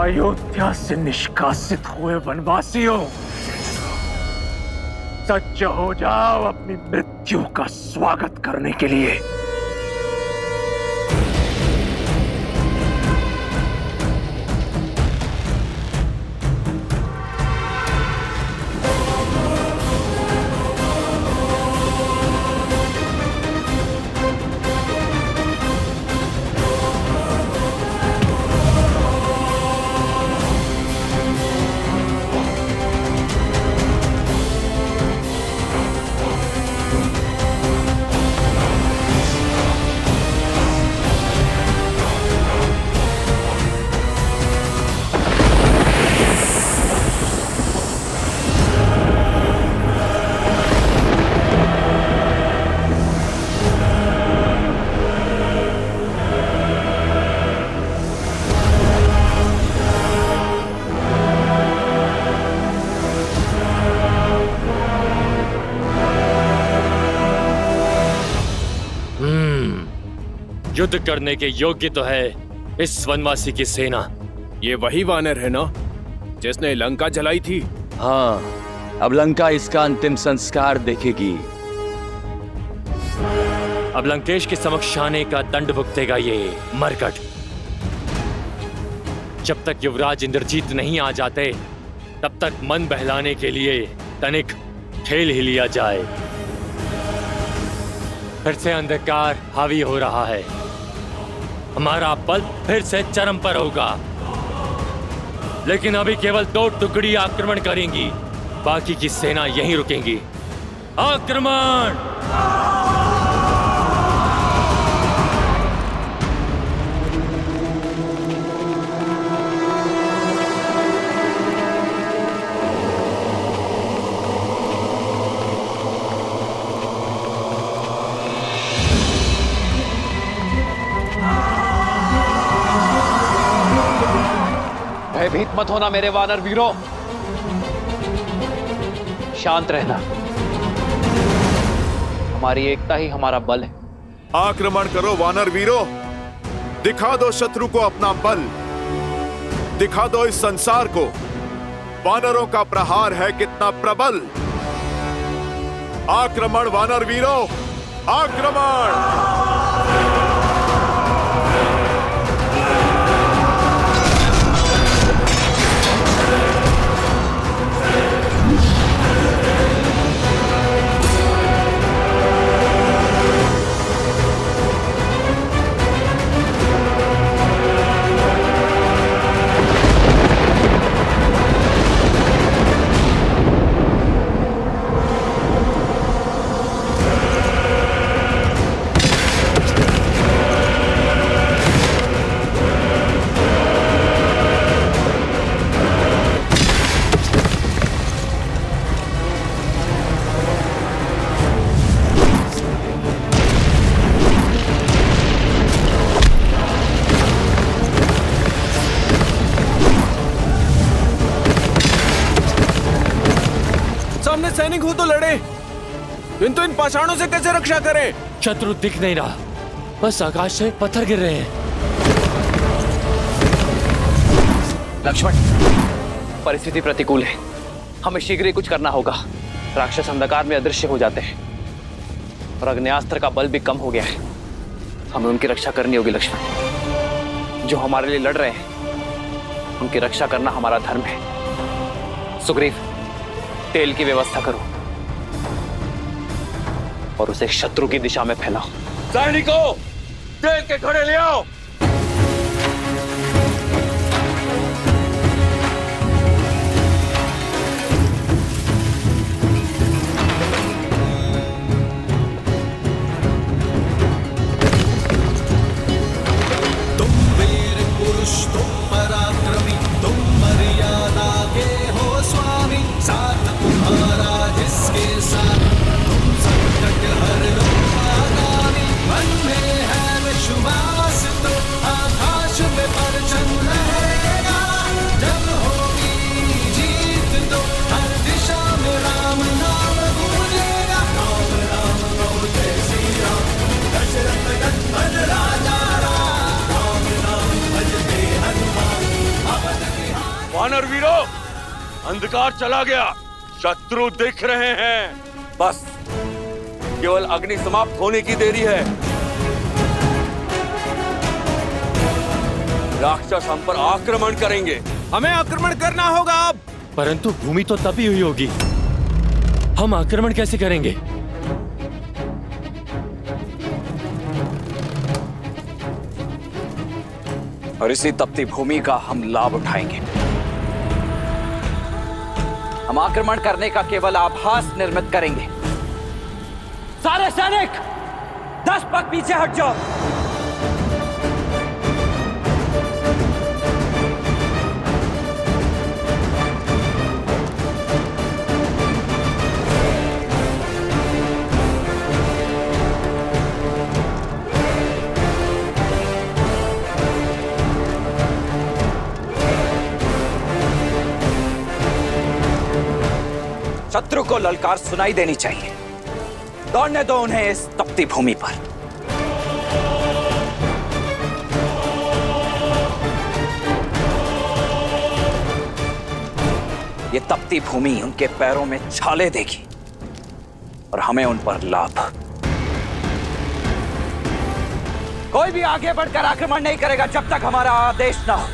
अयोध्या से निष्कासित हुए वनवासियों, सज्ज हो जाओ अपनी मृत्यु का स्वागत करने के लिए। युद्ध करने के योग्य तो है इस वनवासी की सेना। ये वही वानर है ना जिसने लंका जलाई थी? हाँ, अब लंका इसका अंतिम संस्कार देखेगी। अब लंकेश के समक्ष आने का दंड भुगतेगा ये मरकट। जब तक युवराज इंद्रजीत नहीं आ जाते तब तक मन बहलाने के लिए तनिक खेल ही लिया जाए। फिर से अंधकार हावी हो रहा है, हमारा बल फिर से चरम पर होगा। लेकिन अभी केवल 2 टुकड़ी आक्रमण करेंगी, बाकी की सेना यहीं रुकेंगी। आक्रमण! भयभीत मत होना मेरे वानर वीरों, शांत रहना। हमारी एकता ही हमारा बल है। आक्रमण करो वानर वीरों, दिखा दो शत्रु को अपना बल, दिखा दो इस संसार को वानरों का प्रहार है कितना प्रबल। आक्रमण वानर वीरों, आक्रमण! सैनिक हो तो लड़े, किंतु इन पाषाणों से कैसे रक्षा करें? शत्रु दिख नहीं रहा, बस आकाश से पत्थर गिर रहे हैं। लक्ष्मण, परिस्थिति प्रतिकूल है, हमें शीघ्र ही कुछ करना होगा। राक्षस अंधकार में अदृश्य हो जाते हैं और अग्न्यास्त्र का बल भी कम हो गया है। हमें उनकी रक्षा करनी होगी लक्ष्मण। जो हमारे लिए लड़ रहे हैं उनकी रक्षा करना हमारा धर्म है। सुग्रीव, तेल की व्यवस्था करो और उसे शत्रु की दिशा में फैलाओ। सैनिकों, तेल के घड़े ले आओ। तुम वीर पुरुष, तुम पराक्रमी, तुम मर्यादा के हो स्वामी। साथ तुम्हारा जिसके साथ, तुम संकट हर लो आगामी। मन में है विश्वास तो वानर वीरों, अंधकार चला गया, शत्रु दिख रहे हैं। बस केवल अग्नि समाप्त होने की देरी है। राक्षस हम पर आक्रमण करेंगे। हमें आक्रमण करना होगा अब। परंतु भूमि तो तभी हुई होगी, हम आक्रमण कैसे करेंगे? और इसी तपती भूमि का हम लाभ उठाएंगे। हम आक्रमण करने का केवल आभास निर्मित करेंगे। सारे सैनिक 10 पग पीछे हट जाओ। शत्रु को ललकार सुनाई देनी चाहिए। दौड़ने दो उन्हें इस तपती भूमि पर। ये तपती भूमि उनके पैरों में छाले देगी और हमें उन पर लाभ। कोई भी आगे बढ़कर आक्रमण नहीं करेगा जब तक हमारा आदेश ना हो।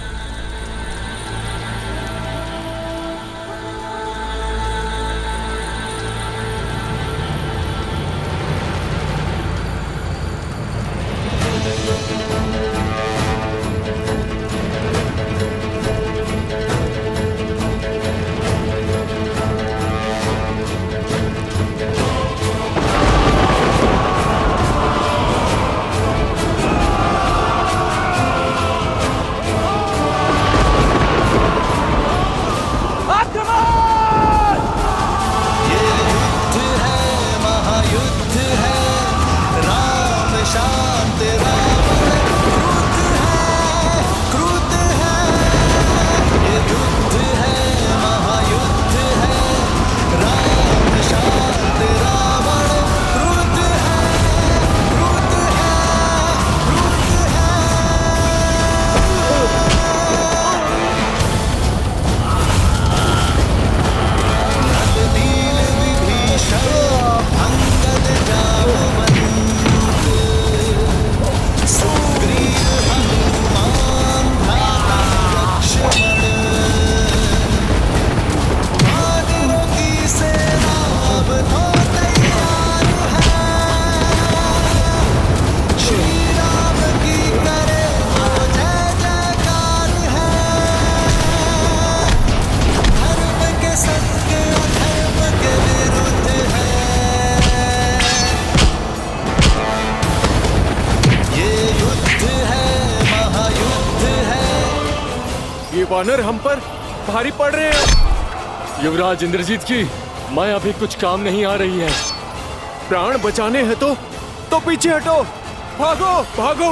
वानर हम पर भारी पड़ रहे हैं। युवराज इंद्रजीत की माया भी कुछ काम नहीं आ रही है। प्राण बचाने हैं तो पीछे हटो। भागो भागो।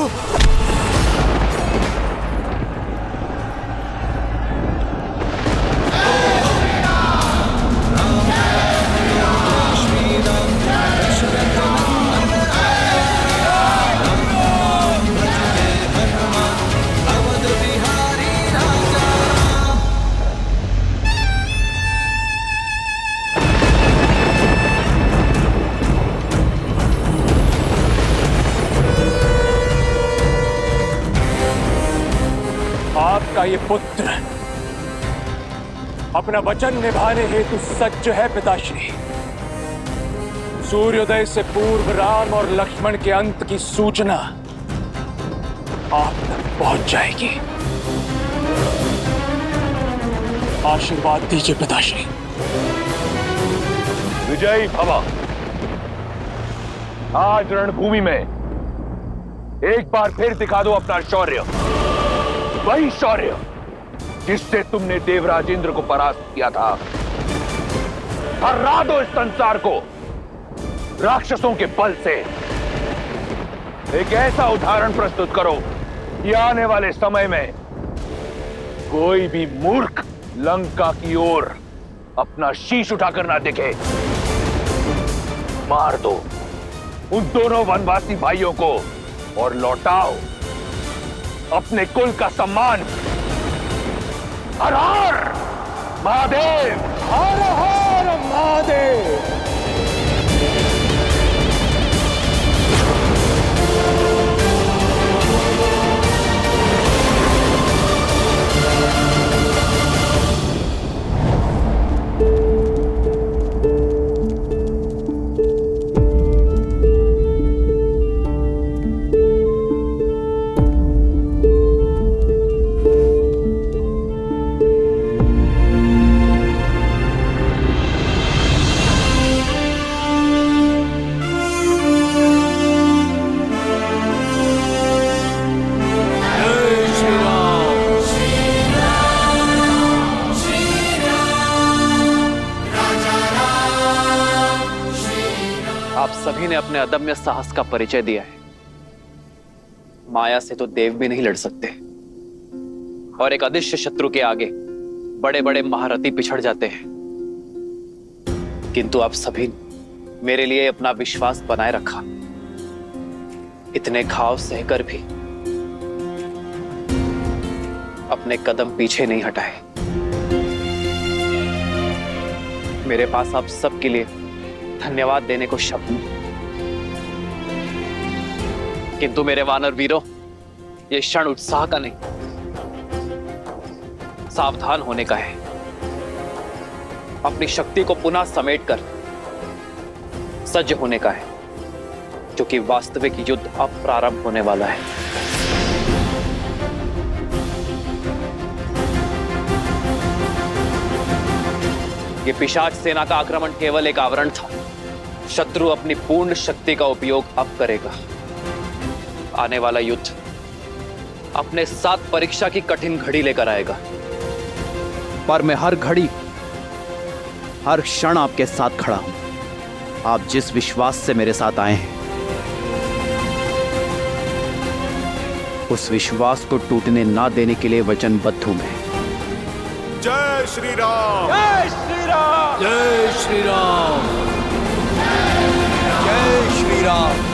आपका ये पुत्र अपना वचन निभाने हेतु सज्ज है पिताश्री। सूर्योदय से पूर्व राम और लक्ष्मण के अंत की सूचना आप तक पहुंच जाएगी। आशीर्वाद दीजिए पिताश्री। विजयी भव। आज रणभूमि में एक बार फिर दिखा दो अपना शौर्य, वही शौर्य जिससे तुमने देवराज इंद्र को परास्त किया था। हरा दो इस संसार को राक्षसों के बल से। एक ऐसा उदाहरण प्रस्तुत करो कि आने वाले समय में कोई भी मूर्ख लंका की ओर अपना शीश उठाकर ना दिखे। मार दो उन दोनों वनवासी भाइयों को और लौटाओ अपने कुल का सम्मान। हर हर महादेव, हर हर महादेव। आप सभी ने अपने अदम्य साहस का परिचय दिया है। माया से तो देव भी नहीं लड़ सकते, और एक अदृश्य शत्रु के आगे बड़े बड़े महारथी पिछड़ जाते हैं। किंतु आप सभी ने मेरे लिए अपना विश्वास बनाए रखा। इतने घाव सहकर भी अपने कदम पीछे नहीं हटाए। मेरे पास आप सबके लिए धन्यवाद देने को शब्द नहीं, किंतु मेरे वानर वीरों, ये क्षण उत्साह का नहीं, सावधान होने का है। अपनी शक्ति को पुनः समेटकर सज्ज होने का है, क्योंकि वास्तविक युद्ध अब प्रारंभ होने वाला है। ये पिशाच सेना का आक्रमण केवल एक आवरण था। शत्रु अपनी पूर्ण शक्ति का उपयोग अब करेगा। आने वाला युद्ध अपने साथ परीक्षा की कठिन घड़ी लेकर आएगा। पर मैं हर घड़ी, हर क्षण आपके साथ खड़ा हूं। आप जिस विश्वास से मेरे साथ आए हैं, उस विश्वास को टूटने ना देने के लिए वचनबद्ध हूं मैं। जय श्री राम। जय श्री राम। जय श्री राम। जय श्री राम।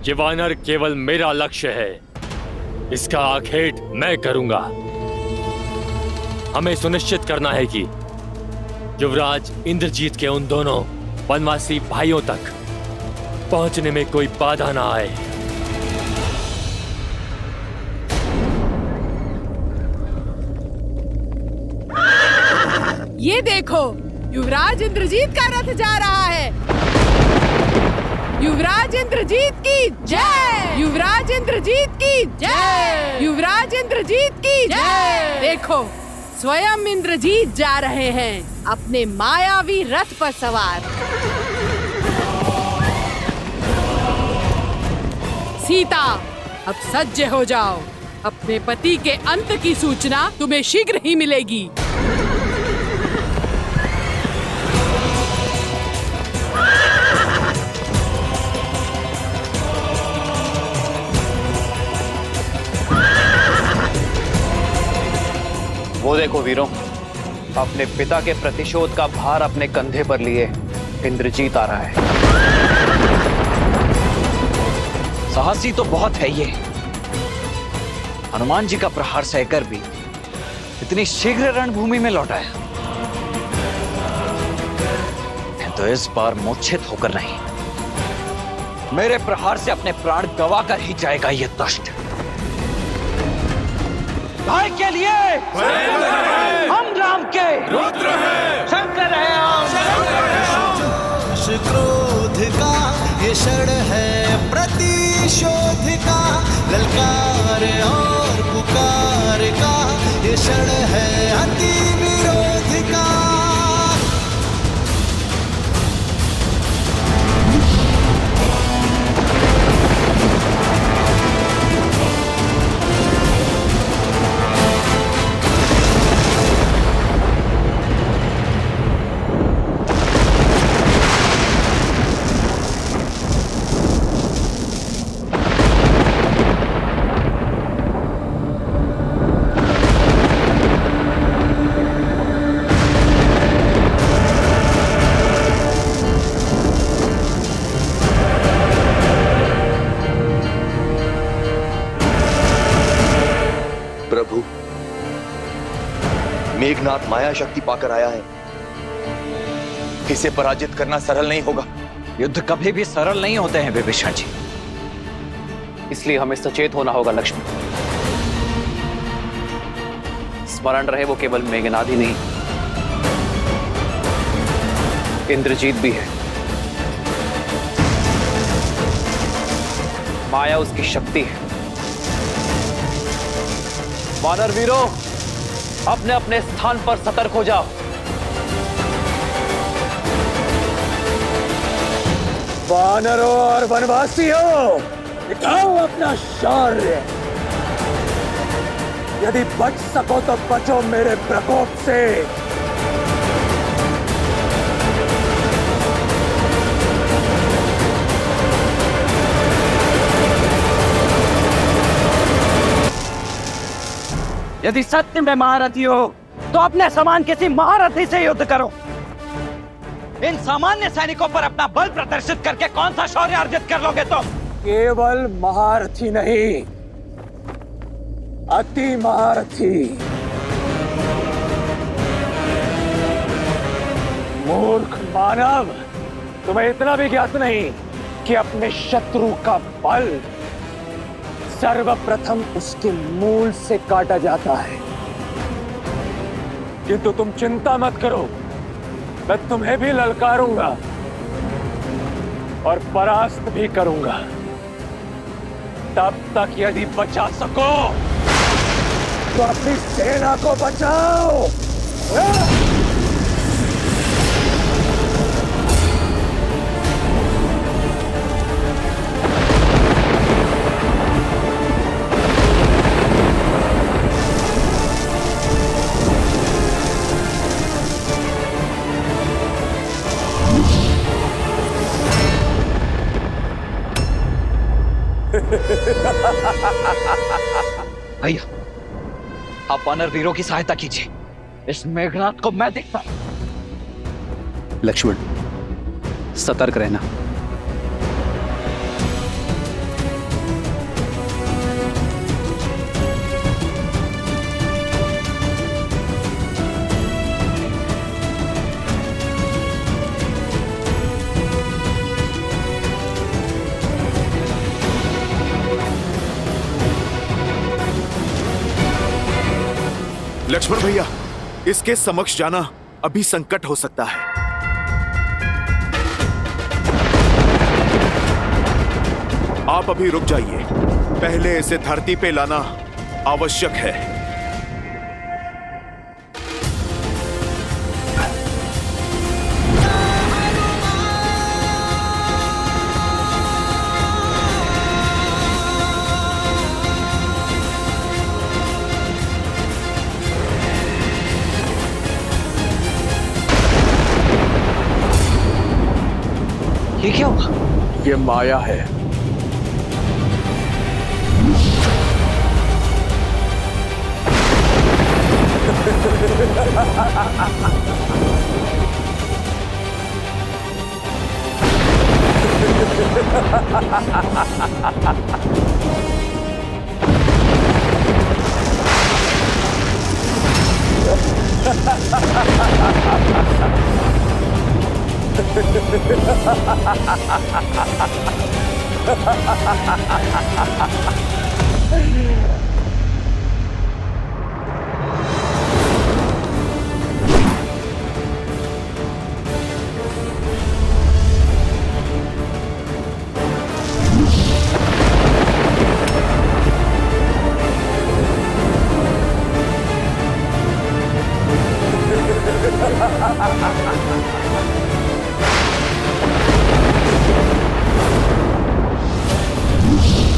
ये वानर केवल मेरा लक्ष्य है। इसका आखेट मैं करूंगा। हमें सुनिश्चित करना है कि युवराज इंद्रजीत के उन दोनों वनवासी भाइयों तक पहुंचने में कोई बाधा ना आए। ये देखो, युवराज इंद्रजीत का रथ जा रहा है। युवराज इंद्रजीत की जय। युवराज इंद्रजीत की जय। युवराज इंद्रजीत की जय। देखो, स्वयं इंद्रजीत जा रहे हैं अपने मायावी रथ पर सवार। सीता, अब सज्ज हो जाओ। अपने पति के अंत की सूचना तुम्हें शीघ्र ही मिलेगी। वो देखो वीरों, अपने पिता के प्रतिशोध का भार अपने कंधे पर लिए इंद्रजीत आ रहा है। साहसी तो बहुत है ये। हनुमान जी का प्रहार सहकर भी इतनी शीघ्र रणभूमि में लौटा है। तो इस बार मूर्छित होकर नहीं, मेरे प्रहार से अपने प्राण गवा कर ही जाएगा ये दुष्ट। भाई के लिए हम राम के रुद्र हैं, शंकर है हम। क्रोध का ये क्षण है प्रतिशोध का, ललकार और पुकार का ये क्षण है अति विरोध का। मेघनाथ माया शक्ति पाकर आया है। इसे पराजित करना सरल नहीं होगा। युद्ध कभी भी सरल नहीं होते हैं विभीषण जी। इसलिए हमें सचेत होना होगा लक्ष्मण। स्मरण रहे वो केवल मेघनाद ही नहीं, इंद्रजीत भी है। माया उसकी शक्ति है। वानर वीरों, अपने अपने स्थान पर सतर्क हो जाओ। वानरों और वनवासियों, दिखाओ अपना शौर्य। यदि बच सको तो बचो मेरे प्रकोप से। यदि सत्य में महारथी हो तो अपने समान किसी महारथी से युद्ध करो। इन सामान्य सैनिकों पर अपना बल प्रदर्शित करके कौन सा शौर्य अर्जित कर लोगे तुम? केवल महारथी नहीं, अति महारथी। मूर्ख मानव, तुम्हें इतना भी ज्ञात नहीं कि अपने शत्रु का बल सर्वप्रथम उसके मूल से काटा जाता है। किंतु तुम चिंता मत करो, मैं तुम्हें भी ललकारूंगा और परास्त भी करूंगा। तब तक यदि बचा सको तो अपनी सेना को बचाओ। भैया, आप वानर वीरों की सहायता कीजिए। इस मेघनाथ को मैं देखता। लक्ष्मण, सतर्क रहना। लक्ष्मण भैया, इसके समक्ष जाना अभी संकट हो सकता है। आप अभी रुक जाइए, पहले इसे धरती पे लाना आवश्यक है। ये क्या हुआ? ये माया है।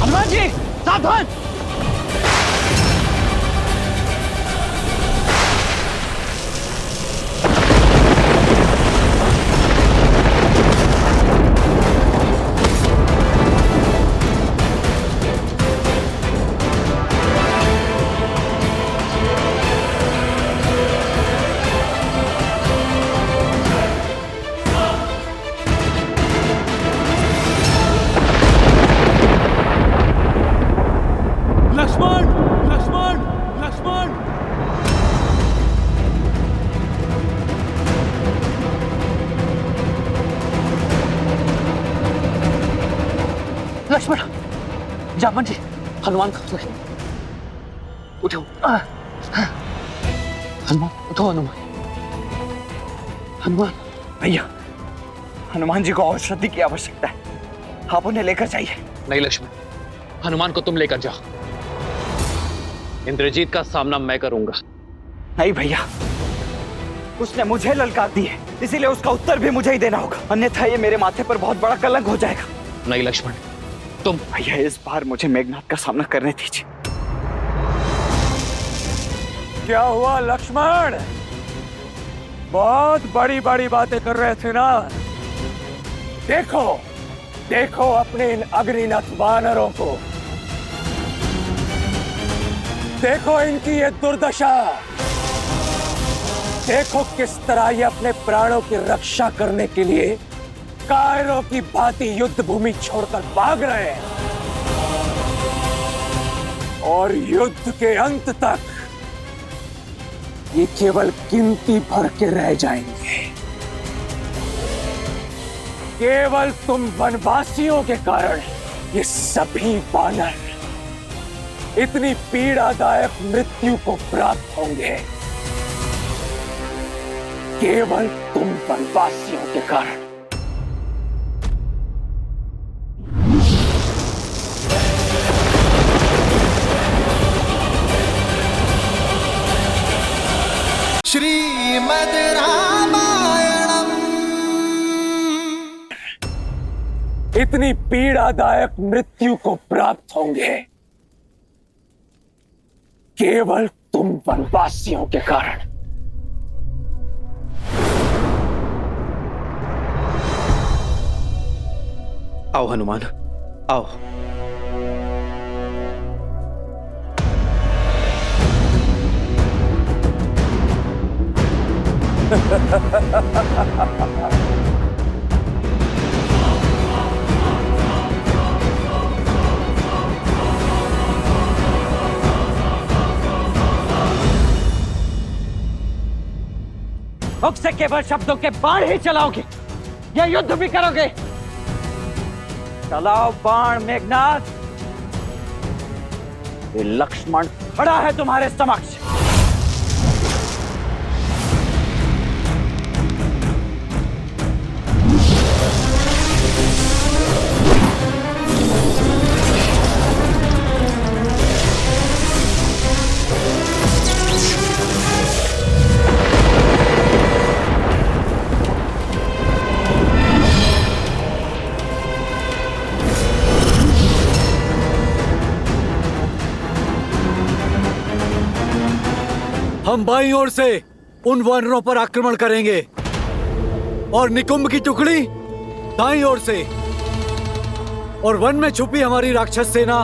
हनुमान जी, सावधान! लक्ष्मण, जामन जी, हनुमान को उठो। हनुमान उठो, हनुमान। हनुमान भैया, हनुमान जी को औषधि की आवश्यकता है, आप उन्हें लेकर जाइए। नहीं लक्ष्मण, हनुमान को तुम लेकर जाओ। इंद्रजीत का सामना मैं करूंगा। नहीं भैया, उसने मुझे ललकार दी है, इसीलिए उसका उत्तर भी मुझे ही देना होगा, अन्यथा ये मेरे माथे पर बहुत बड़ा कलंक हो जाएगा। नहीं लक्ष्मण, तुम। भैया, इस बार मुझे मेघनाथ का सामना करने दीजिए। क्या हुआ लक्ष्मण? बहुत बड़ी बड़ी बातें कर रहे थे ना। देखो देखो अपने इन अग्निनथ वानरों को, देखो इनकी ये दुर्दशा, देखो किस तरह ये अपने प्राणों की रक्षा करने के लिए कायरों की भांति युद्ध भूमि छोड़कर भाग रहे हैं, और युद्ध के अंत तक ये केवल गिनती भर के रह जाएंगे। केवल तुम वनवासियों के कारण ये सभी वानर इतनी पीड़ादायक मृत्यु को प्राप्त होंगे, केवल तुम वनवासियों के कारण। श्रीमद् रामायणम। इतनी पीड़ादायक मृत्यु को प्राप्त होंगे, केवल तुम वनवासियों के कारण। आओ हनुमान, आओ। मुख से केवल शब्दों के बाण ही चलाओगे या युद्ध भी करोगे? चलाओ बाण मेघनाथ। ये लक्ष्मण खड़ा है तुम्हारे समक्ष। हम बाईं ओर से उन वानरों पर आक्रमण करेंगे और निकुंभ की टुकड़ी दाईं ओर से, और वन में छुपी हमारी राक्षस सेना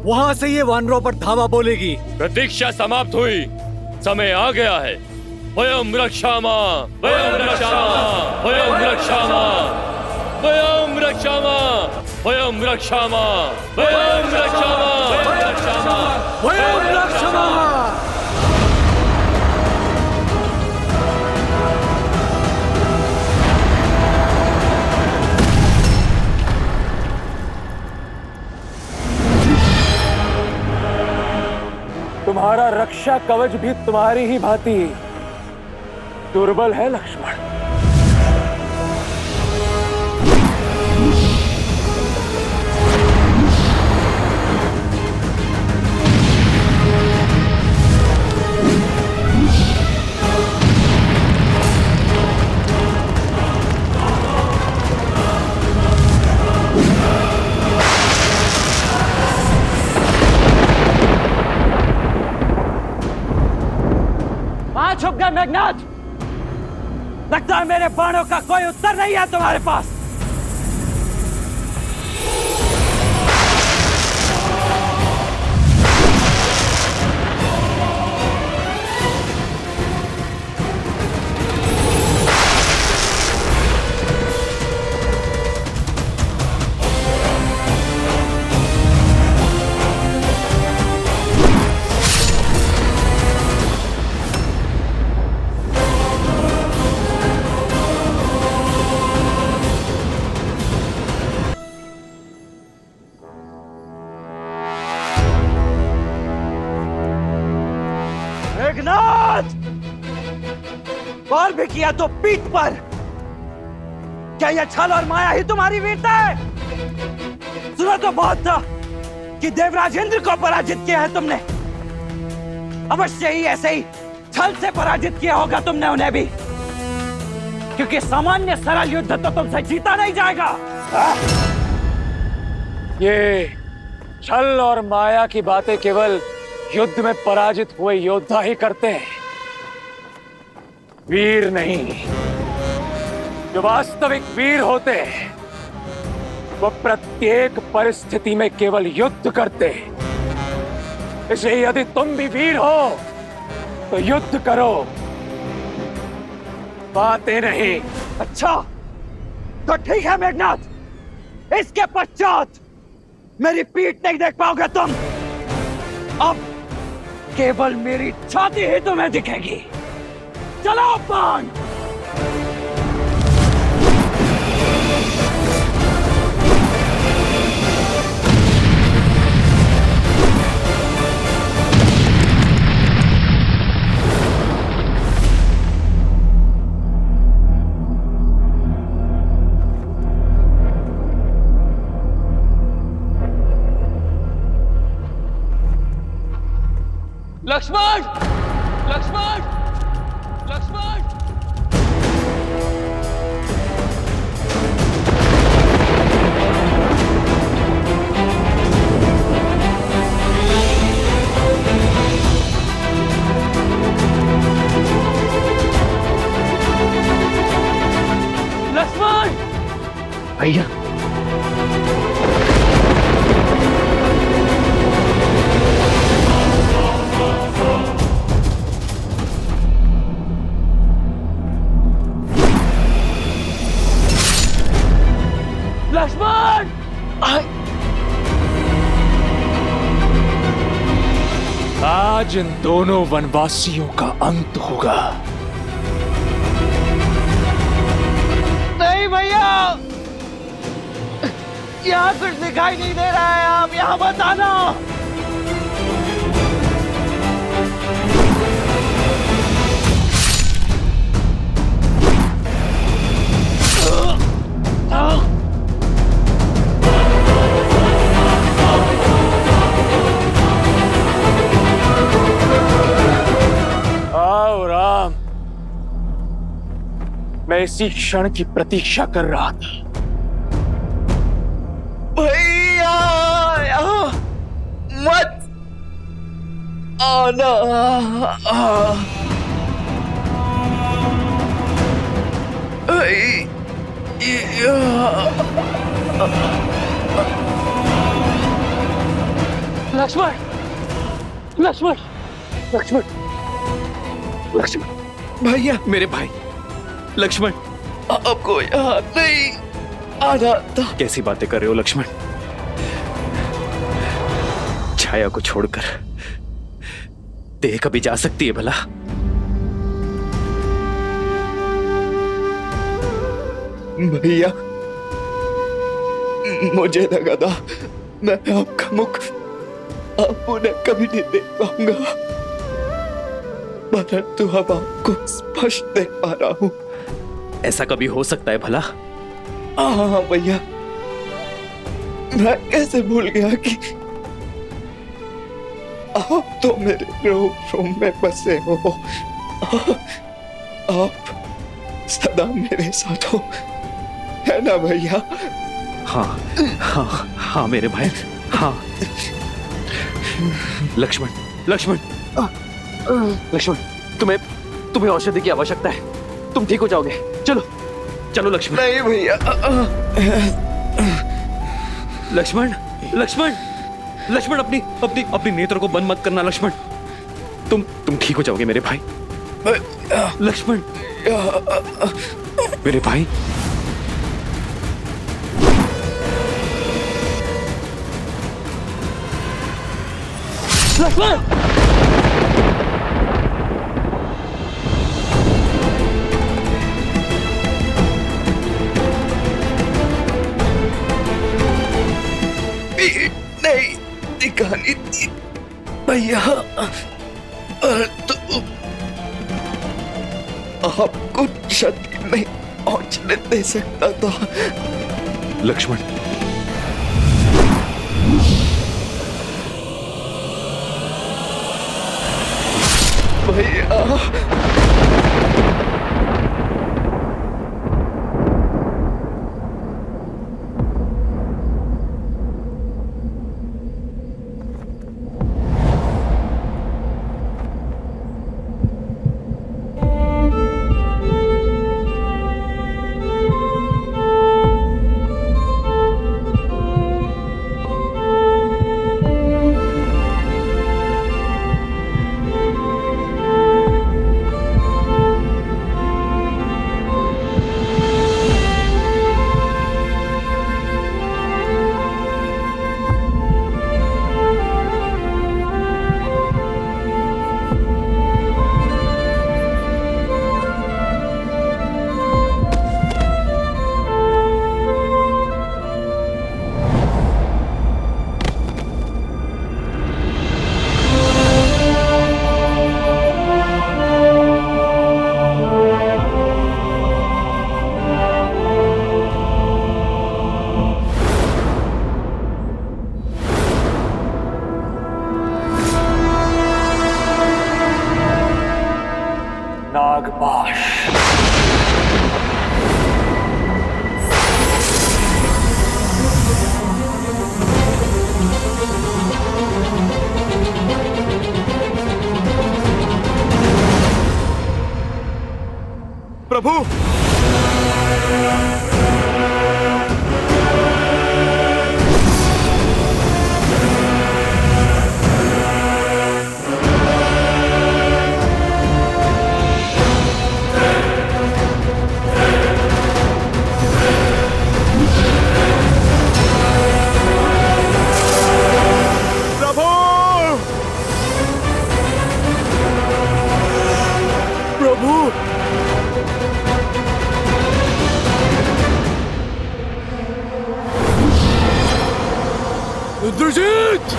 वहां से ये वानरों पर धावा बोलेगी। प्रतीक्षा समाप्त हुई, समय आ गया है। वयम रक्षामा, वयम रक्षामा, वयम रक्षामा, वयम रक्षामा, वयम रक्षामा, वयम रक्षामा, वयम रक्षामा, वयम रक्षामा। तुम्हारा रक्षा कवच भी तुम्हारी ही भांति दुर्बल है लक्ष्मण। छुप गए मेघनाथ। लगता है मेरे बाणों का कोई उत्तर नहीं है तुम्हारे पास। मेघनाथ, और भी किया तो पीठ पर। क्या यह छल और माया ही तुम्हारी वीरता है? सुना तो बहुत था कि देवराज इंद्र को पराजित किया है तुमने। अवश्य ही ऐसे ही छल से पराजित किया होगा तुमने उन्हें भी, क्योंकि सामान्य सरल युद्ध तो तुमसे जीता नहीं जाएगा। ये छल और माया की बातें केवल युद्ध में पराजित हुए योद्धा ही करते हैं, वीर नहीं। जो वास्तविक वीर होते हैं वो प्रत्येक परिस्थिति में केवल युद्ध करते हैं। इसलिए यदि तुम भी वीर हो तो युद्ध करो, बातें नहीं। अच्छा तो ठीक है मेघनाथ, इसके पश्चात मेरी पीठ नहीं देख पाओगे तुम। अब केवल मेरी छाती ही तुम्हें दिखेगी। चलो बाण। लक्ष्मण, लक्ष्मण, लक्ष्मण। लक्ष्मण भैया, लक्ष्मण। आज इन दोनों वनवासियों का अंत होगा। नहीं भैया, यहाँ कुछ दिखाई नहीं दे रहा है, आप यहाँ मत आना। आओ राम, मैं इसी क्षण की प्रतीक्षा कर रहा था। भैया मत आना। लक्ष्मण, लक्ष्मण, लक्ष्मण, लक्ष्मण। भैया मेरे भाई लक्ष्मण, आपको यहाँ नहीं आना था। कैसी बातें कर रहे हो लक्ष्मण? छाया को छोड़कर देह कभी जा सकती है भला? भैया मुझे लगा था मैं आपका मुख आप उन्हें कभी नहीं देख पाऊंगा, परंतु अब आपको स्पष्ट देख पा रहा हूं। ऐसा कभी हो सकता है भला? हाँ भैया, मैं कैसे भूल गया कि आप तो मेरे रूम में बसे हो। आप सदा मेरे साथ हो, है ना भैया? हाँ हाँ हाँ मेरे भाई, हाँ। लक्ष्मण, लक्ष्मण, लक्ष्मण, तुम्हें औषधि की आवश्यकता है। तुम ठीक हो जाओगे। चलो चलो लक्ष्मण। नहीं भैया। लक्ष्मण, लक्ष्मण, लक्ष्मण, अपनी अपनी अपनी नेत्र को बंद मत करना लक्ष्मण। तुम ठीक हो जाओगे मेरे भाई। लक्ष्मण, मेरे भाई। लक्ष्मण, नहीं दिखानी थी भैया, परंतु आपको क्षति नहीं पहुंचने दे सकता था। लक्ष्मण, भैया नागपाश। प्रभु, इंद्रजीत!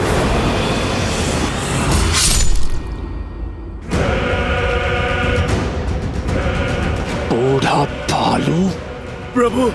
बूढ़ा भालू। प्रभु,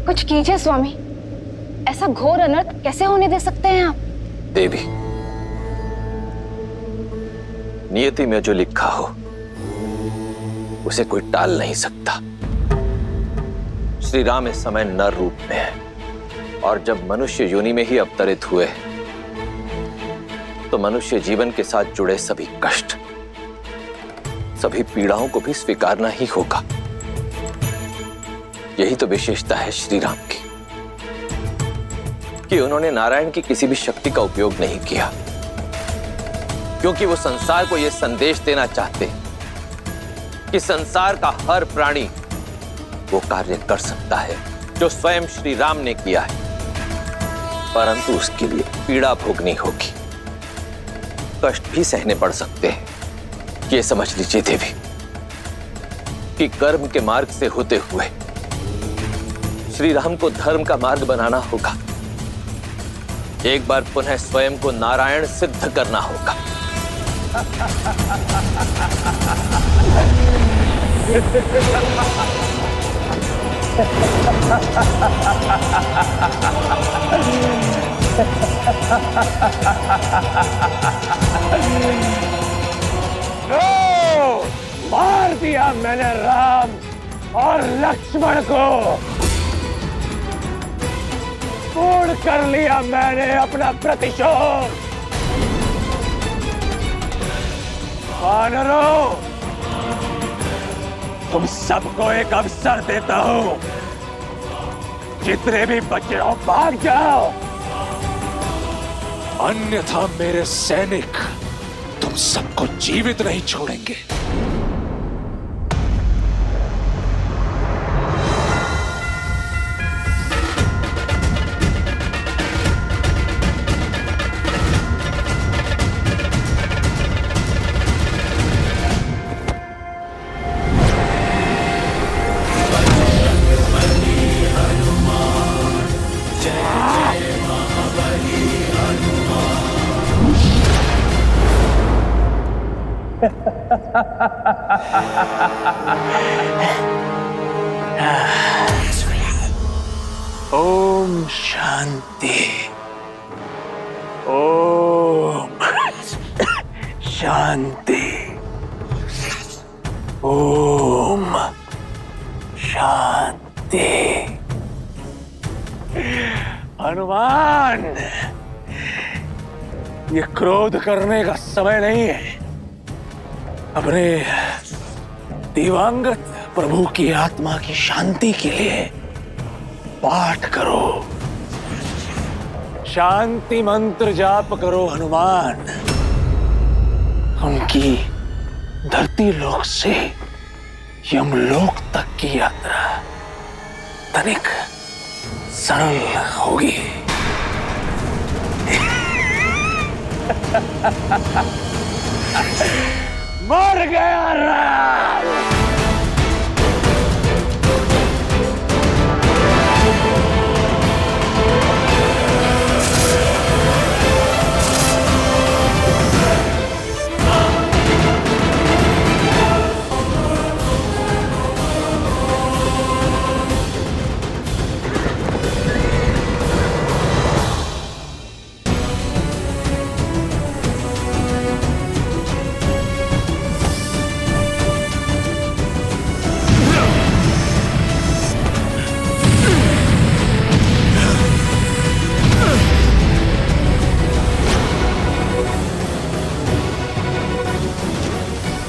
कुछ कीजिए स्वामी, ऐसा घोर अनर्थ कैसे होने दे सकते हैं आप? देवी, नियति में जो लिखा हो उसे कोई टाल नहीं सकता। श्री राम इस समय नर रूप में है और जब मनुष्य योनि में ही अवतरित हुए तो मनुष्य जीवन के साथ जुड़े सभी कष्ट, सभी पीड़ाओं को भी स्वीकारना ही होगा। यही तो विशेषता है श्री राम की कि उन्होंने नारायण की किसी भी शक्ति का उपयोग नहीं किया, क्योंकि वो संसार को यह संदेश देना चाहते कि संसार का हर प्राणी वो कार्य कर सकता है जो स्वयं श्री राम ने किया है, परंतु उसके लिए पीड़ा भोगनी होगी, कष्ट भी सहने पड़ सकते हैं। ये समझ लीजिए देवी कि कर्म के मार्ग से होते हुए श्री राम को धर्म का मार्ग बनाना होगा। एक बार पुनः स्वयं को नारायण सिद्ध करना होगा। मार दिया मैंने राम और लक्ष्मण को, पूर्ण कर लिया मैंने अपना प्रतिशोध। वानरों, तुम सबको एक अवसर देता हूं, जितने भी बचे हो भाग जाओ, अन्यथा मेरे सैनिक तुम सबको जीवित नहीं छोड़ेंगे। ओम शांति, ओम शांति, ओम शांति। हनुमान, ये क्रोध करने का समय नहीं है। अपने दिवंगत प्रभु की आत्मा की शांति के लिए पाठ करो, शांति मंत्र जाप करो हनुमान। उनकी धरती लोक से यमलोक तक की यात्रा तनिक सरल होगी। मर गया राम।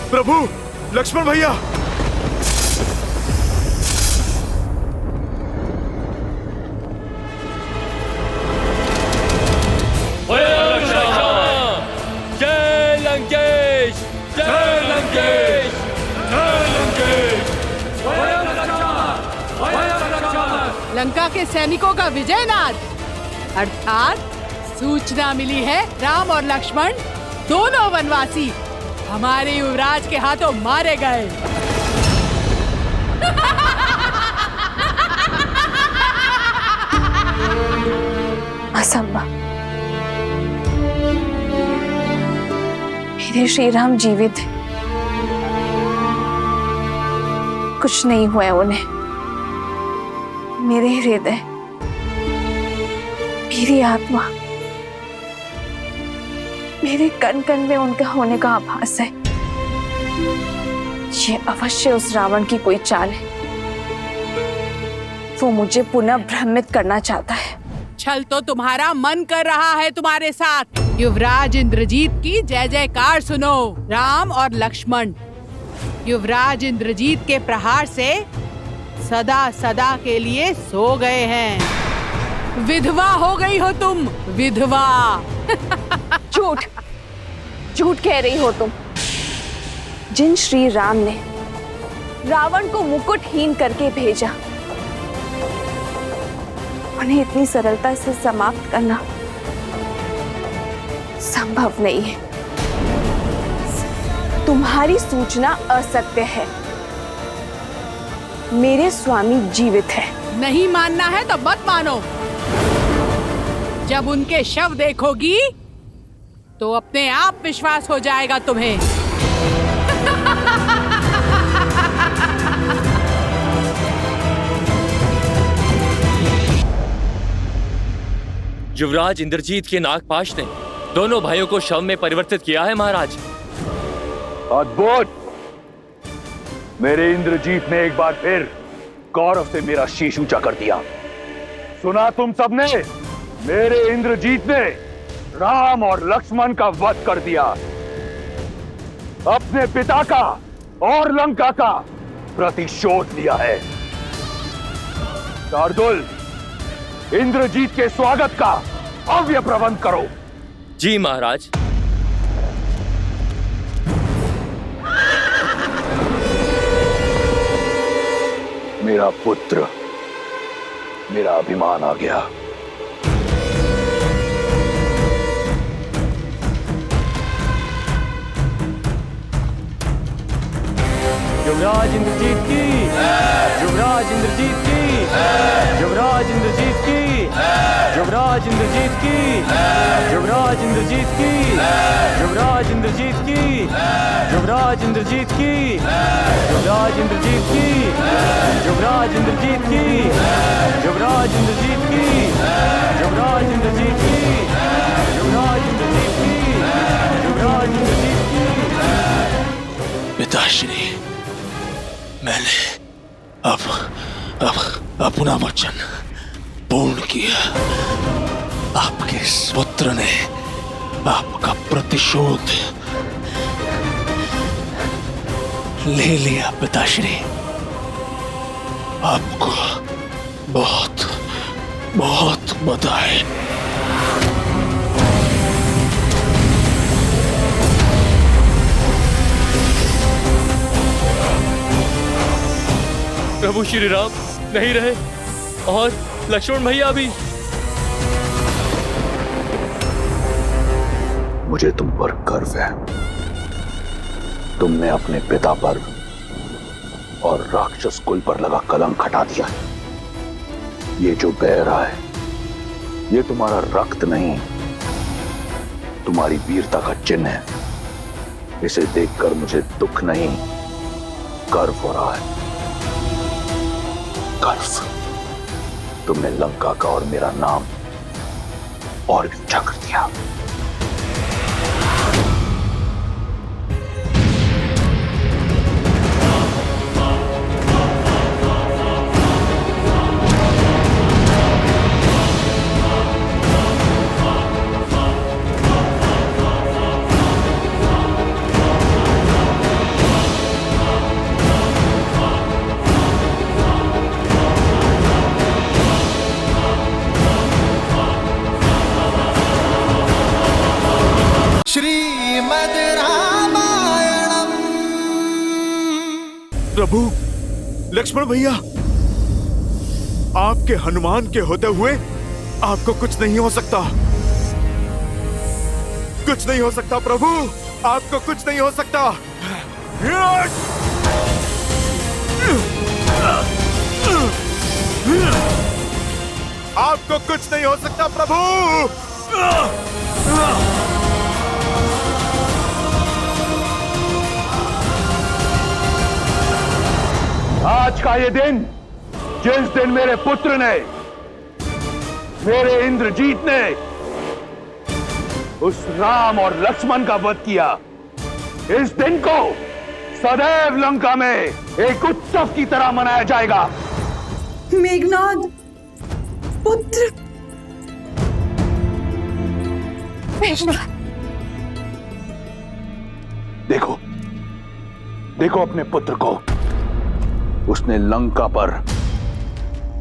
प्रभु, लक्ष्मण भैया, जय लंकेश, जय लंकेश, जय लंकेश। लंका के सैनिकों का विजय नाद, अर्थात सूचना मिली है राम और लक्ष्मण दोनों वनवासी हमारे युवराज के हाथों मारे गए। असंभव। मेरे श्री राम जीवित हैं। कुछ नहीं हुआ उन्हें। मेरे हृदय, मेरी आत्मा, मेरे कण कण में उनका होने का आभास है। ये अवश्य उस रावण की कोई चाल है। वो मुझे पुनः भ्रमित करना चाहता है। छल तो तुम्हारा मन कर रहा है तुम्हारे साथ। युवराज इंद्रजीत की जय जयकार सुनो। राम और लक्ष्मण युवराज इंद्रजीत के प्रहार से सदा सदा के लिए सो गए हैं। विधवा हो गई हो तुम, विधवा। झूठ, झूठ कह रही हो तुम। जिन श्री राम ने रावण को मुकुटहीन करके भेजा, उन्हें इतनी सरलता से समाप्त करना संभव नहीं है। तुम्हारी सूचना असत्य है। मेरे स्वामी जीवित है। नहीं मानना है तो मत मानो। जब उनके शव देखोगी तो अपने आप विश्वास हो जाएगा तुम्हें। युवराज इंद्रजीत के नागपाश ने दोनों भाइयों को शव में परिवर्तित किया है महाराज। अद्भुत। मेरे इंद्रजीत ने एक बार फिर गौरव से मेरा शीश ऊंचा कर दिया। सुना तुम सबने, मेरे इंद्रजीत ने राम और लक्ष्मण का वध कर दिया, अपने पिता का और लंका का प्रतिशोध लिया है। शार्दुल, इंद्रजीत के स्वागत का भव्य प्रबंध करो। जी महाराज। मेरा पुत्र, मेरा अभिमान आ गया। युवराज इंद्रजीत की, युवराज इंद्रजीत की, युवराज इंद्रजीत की, युवराज इंद्रजीत की, युवराज इंद्रजीत की, युवराज इंद्रजीत की, युवराज इंद्रजीत की, युवराज इंद्रजीत की, युवराज इंद्रजीत की, युवराज इंद्रजीत की, युवराज इंद्रजीत की, युवराज इंद्रजीत की, युवराज इंद्रजीत की। पिताश्री, मैंने अब अपना वचन पूर्ण किया। आपके इस पुत्र ने आपका प्रतिशोध ले लिया। पिताश्री, आपको बहुत बहुत बधाई। प्रभु श्री राम नहीं रहे और लक्ष्मण भैया भी। मुझे तुम पर गर्व है। तुमने अपने पिता पर और राक्षस कुल पर लगा कलंक हटा दिया। ये जो बह रहा है, ये तुम्हारा रक्त नहीं, तुम्हारी वीरता का चिन्ह है। इसे देखकर मुझे दुख नहीं, गर्व हो रहा है। गर्व। तुमने लंका का और मेरा नाम और भी ऊंचा कर दिया। प्रभु, लक्ष्मण भैया, आपके हनुमान के होते हुए आपको कुछ नहीं हो सकता। कुछ नहीं हो सकता प्रभु, आपको कुछ नहीं हो सकता। आपको कुछ नहीं हो सकता प्रभु। आज का ये दिन, जिस दिन मेरे पुत्र ने, मेरे इंद्रजीत ने उस राम और लक्ष्मण का वध किया, इस दिन को सदैव लंका में एक उत्सव की तरह मनाया जाएगा। मेघनाद, पुत्र। देखो, देखो अपने पुत्र को। उसने लंका पर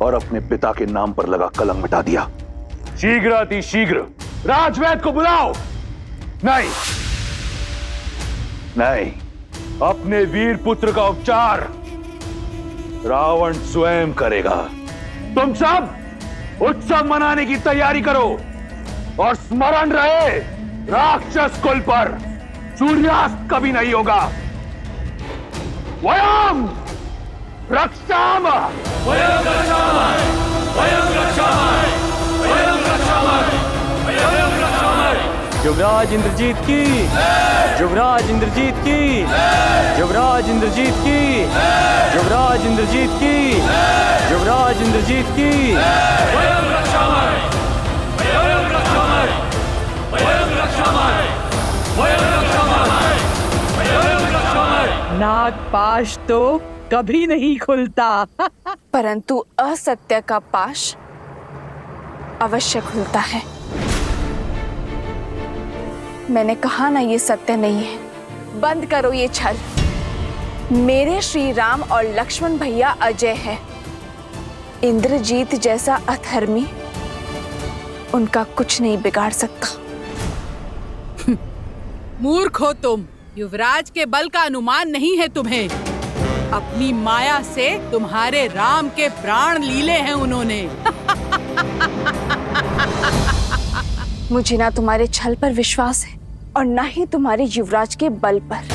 और अपने पिता के नाम पर लगा कलंक मिटा दिया। शीघ्र अति शीघ्र राजवैद्य को बुलाओ। नहीं नहीं, अपने वीर पुत्र का उपचार रावण स्वयं करेगा। तुम सब उत्सव मनाने की तैयारी करो और स्मरण रहे, राक्षस कुल पर सूर्यास्त कभी नहीं होगा। वयम रक्षामः, वयं रक्षामः, वयं रक्षामः, वयं रक्षामः, वयं रक्षामः। युवराज इंद्रजीत की, युवराज इंद्रजीत की, युवराज इंद्रजीत की, युवराज इंद्रजीत की, युवराज इंद्रजीत की। वयं रक्षामः, वयं नागपाश तो कभी नहीं खुलता। परंतु असत्य का पाश अवश्य खुलता है। मैंने कहा ना, ये सत्य नहीं है। बंद करो ये छल। मेरे श्री राम और लक्ष्मण भैया अजय है। इंद्रजीत जैसा अधर्मी उनका कुछ नहीं बिगाड़ सकता। मूर्ख हो तुम। युवराज के बल का अनुमान नहीं है तुम्हें। अपनी माया से तुम्हारे राम के प्राण लीले हैं उन्होंने। मुझे ना तुम्हारे छल पर विश्वास है और ना ही तुम्हारे युवराज के बल पर।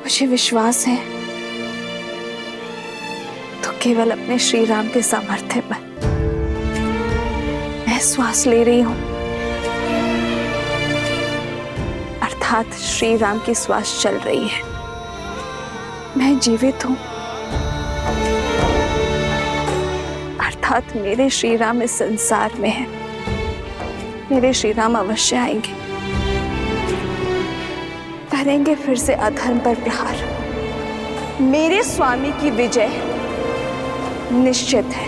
मुझे विश्वास है तो केवल अपने श्री राम के सामर्थ्य पर। मैं श्वास ले रही हूं, अर्थात श्री राम की श्वास चल रही है। मैं जीवित हूं, अर्थात मेरे श्री राम इस संसार में है। मेरे श्री राम अवश्य आएंगे, करेंगे फिर से अधर्म पर प्रहार। मेरे स्वामी की विजय निश्चित है।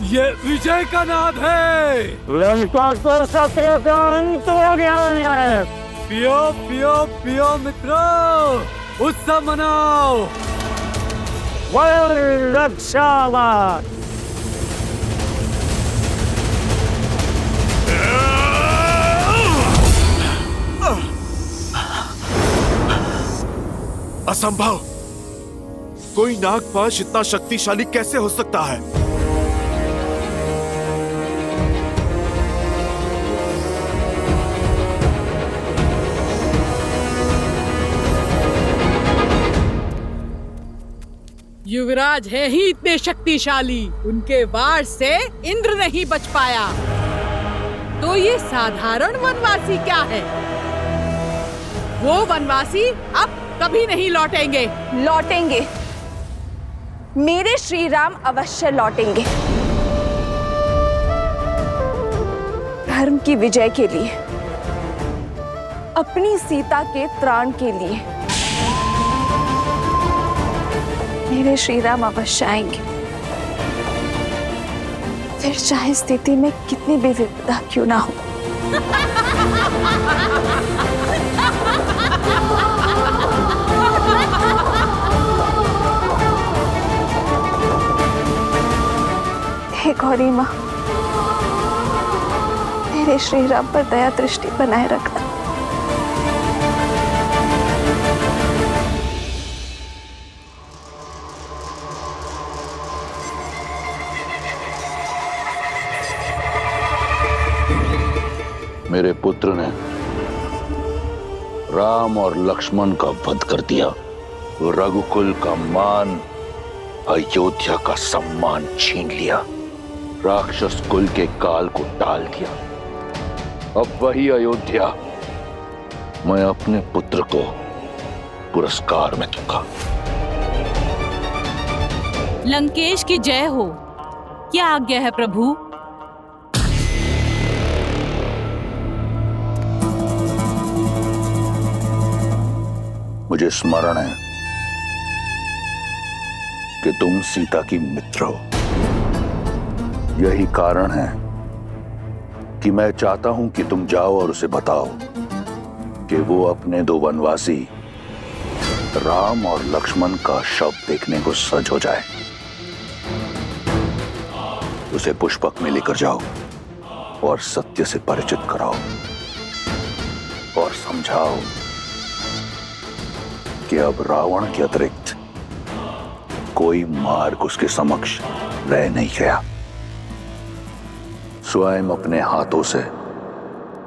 ये विजय का नाद है। पियो पियो पियो मित्रों, उत्सव मनाओ। असंभव! कोई नागपाश इतना शक्तिशाली कैसे हो सकता है? युवराज है ही इतने शक्तिशाली, उनके वार से इंद्र नहीं बच पाया। तो ये साधारण वनवासी क्या है? वो वनवासी अब कभी नहीं लौटेंगे। लौटेंगे, मेरे श्री राम अवश्य लौटेंगे। धर्म की विजय के लिए, अपनी सीता के त्राण के लिए मेरे श्री राम अवश्य आएंगे। फिर चाहे स्थिति में कितनी भी विपदा क्यों ना हो। हे गौरी माँ, मेरे श्री राम पर दया दृष्टि बनाए रखना। मेरे पुत्र ने राम और लक्ष्मण का वध कर दिया। रघुकुल का मान, अयोध्या का सम्मान छीन लिया। राक्षस कुल के काल को टाल दिया। अब वही अयोध्या मैं अपने पुत्र को पुरस्कार में दूंगा। लंकेश की जय हो। क्या आज्ञा है प्रभु? मुझे स्मरण है कि तुम सीता की मित्र हो। यही कारण है कि मैं चाहता हूं कि तुम जाओ और उसे बताओ कि वो अपने दो वनवासी राम और लक्ष्मण का शव देखने को सज हो जाए। उसे पुष्पक में लेकर जाओ और सत्य से परिचित कराओ और समझाओ कि अब रावण के अतिरिक्त कोई मार्ग उसके समक्ष रह नहीं गया। स्वयं अपने हाथों से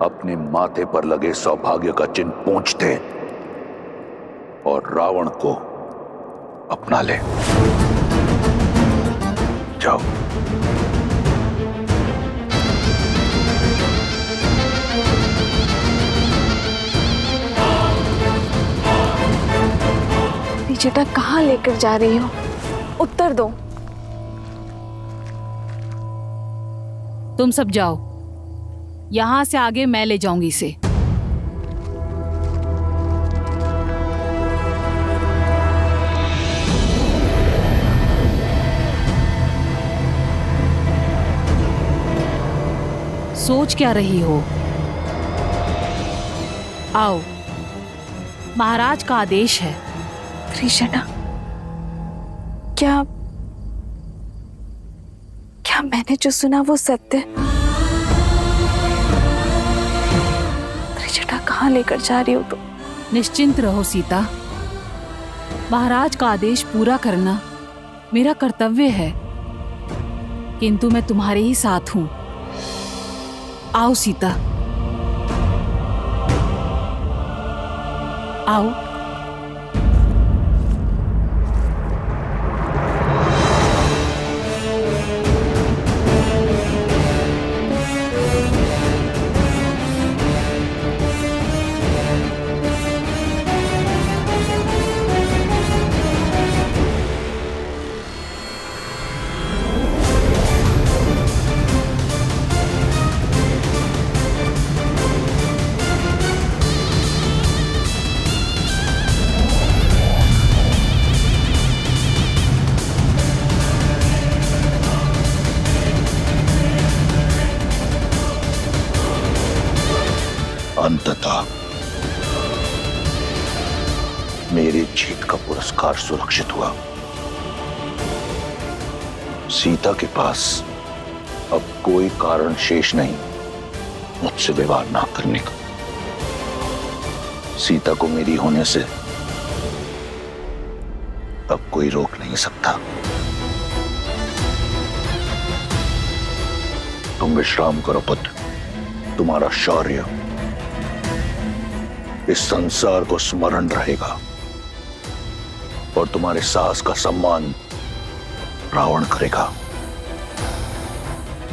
अपने माथे पर लगे सौभाग्य का चिन्ह पोंछ दे और रावण को अपना ले। जाओ। त्रिजटा कहाँ लेकर जा रही हो? उत्तर दो। तुम सब जाओ, यहां से आगे मैं ले जाऊंगी इसे। सोच क्या रही हो? आओ, महाराज का आदेश है। त्रिजटा, क्या मैंने जो सुना वो सत्य? त्रिजटा कहाँ लेकर जा रही हो तुम? निश्चिंत रहो सीता, महाराज का आदेश पूरा करना मेरा कर्तव्य है, किंतु मैं तुम्हारे ही साथ हूं। आओ सीता, आओ। अंततः मेरी जीत का पुरस्कार सुरक्षित हुआ। सीता के पास अब कोई कारण शेष नहीं मुझसे विवाह ना करने का। सीता को मेरी होने से अब कोई रोक नहीं सकता। तुम विश्राम करो पुत्र, तुम्हारा शौर्य इस संसार को स्मरण रहेगा और तुम्हारे साहस का सम्मान रावण करेगा।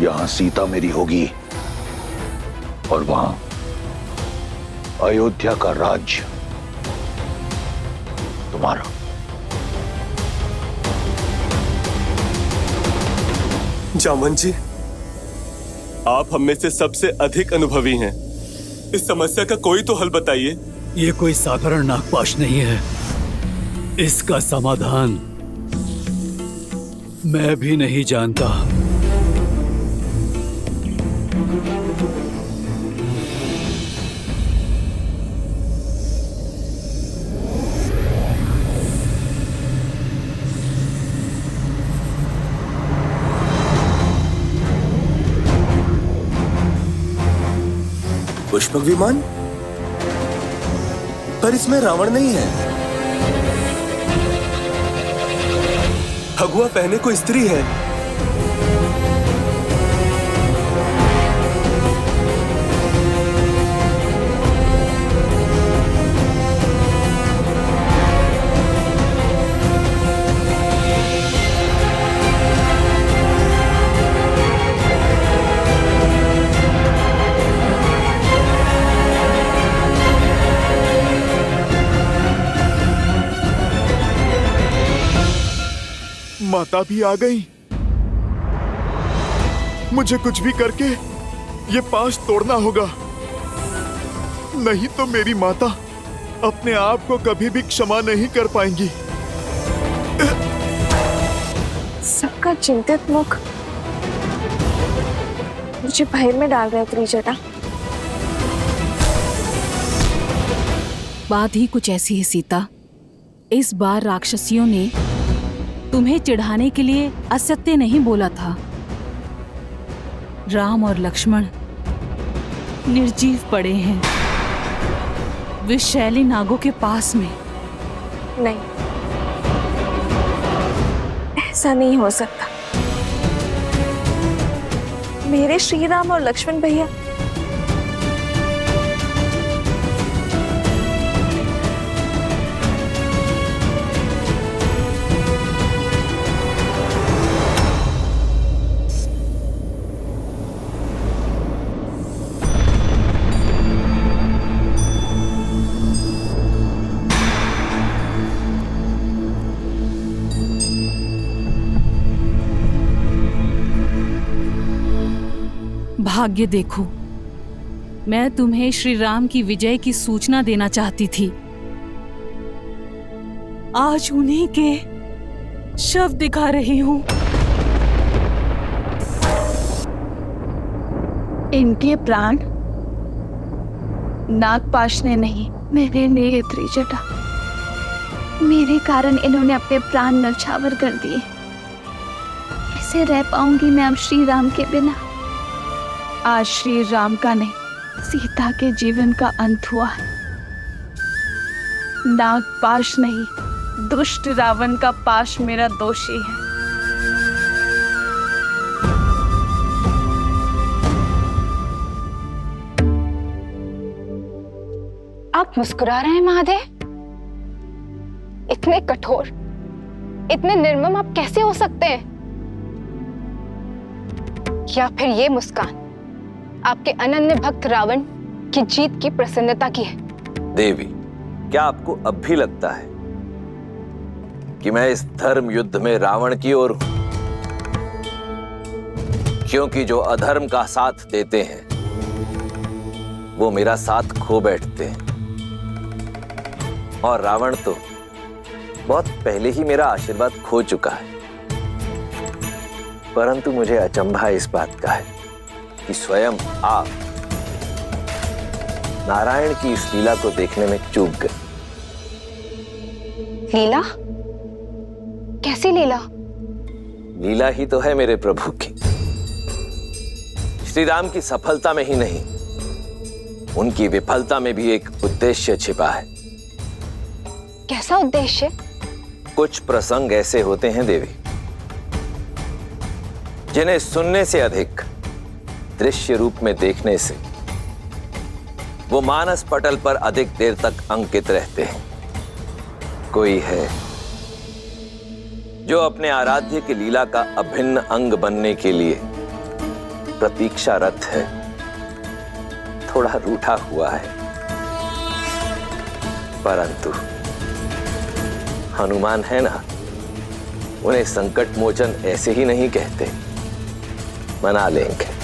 यहां सीता मेरी होगी और वहां अयोध्या का राज्य तुम्हारा। जामवंत जी, आप हम में से सबसे अधिक अनुभवी हैं। इस समस्या का कोई तो हल बताइए। ये कोई साधारण नागपाश नहीं है, इसका समाधान मैं भी नहीं जानता। पुष्पक विमान, पर इसमें रावण नहीं है। भगवा पहने कोई स्त्री है। माता भी आ गई। मुझे कुछ भी करके ये पाश तोड़ना होगा, नहीं तो मेरी माता अपने आप को कभी भी क्षमा नहीं कर पाएंगी। सबका चिंतित मुख मुझे भय में डाल रहे त्रिजटा। बात ही कुछ ऐसी है सीता। इस बार राक्षसियों ने तुम्हें चिढ़ाने के लिए असत्य नहीं बोला था। राम और लक्ष्मण निर्जीव पड़े हैं विषैली नागों के पास में। नहीं, ऐसा नहीं हो सकता। मेरे श्री राम और लक्ष्मण भैया भाग्य देखो, मैं तुम्हें श्री राम की विजय की सूचना देना चाहती थी। आज उन्हीं के शव दिखा रही हूँ। इनके प्राण नागपाश ने नहीं, मेरे लिए त्रिजटा। मेरे कारण इन्होंने अपने प्राण न्यौछावर कर दिए। कैसे रह पाऊंगी मैं अब श्री राम के बिना? आज श्री राम का नहीं, सीता के जीवन का अंत हुआ है। नागपाश नहीं, दुष्ट रावण का पाश मेरा दोषी है। आप मुस्कुरा रहे हैं महादेव? इतने कठोर, इतने निर्मम आप कैसे हो सकते हैं? या फिर ये मुस्कान आपके अनन्य भक्त रावण की जीत की प्रसन्नता की है? देवी, क्या आपको अब भी लगता है कि मैं इस धर्म युद्ध में रावण की ओर हूं? क्योंकि जो अधर्म का साथ देते हैं वो मेरा साथ खो बैठते हैं, और रावण तो बहुत पहले ही मेरा आशीर्वाद खो चुका है। परंतु मुझे अचंभा इस बात का है कि स्वयं आप नारायण की इस लीला को देखने में चूक गए। लीला? कैसी लीला? लीला ही तो है मेरे प्रभु की। श्री राम की सफलता में ही नहीं, उनकी विफलता में भी एक उद्देश्य छिपा है। कैसा उद्देश्य? कुछ प्रसंग ऐसे होते हैं देवी, जिन्हें सुनने से अधिक दृश्य रूप में देखने से वो मानस पटल पर अधिक देर तक अंकित रहते हैं। कोई है जो अपने आराध्य की लीला का अभिन्न अंग बनने के लिए प्रतीक्षारत है, थोड़ा रूठा हुआ है। परंतु हनुमान है ना, उन्हें संकट मोचन ऐसे ही नहीं कहते, मना लेंगे।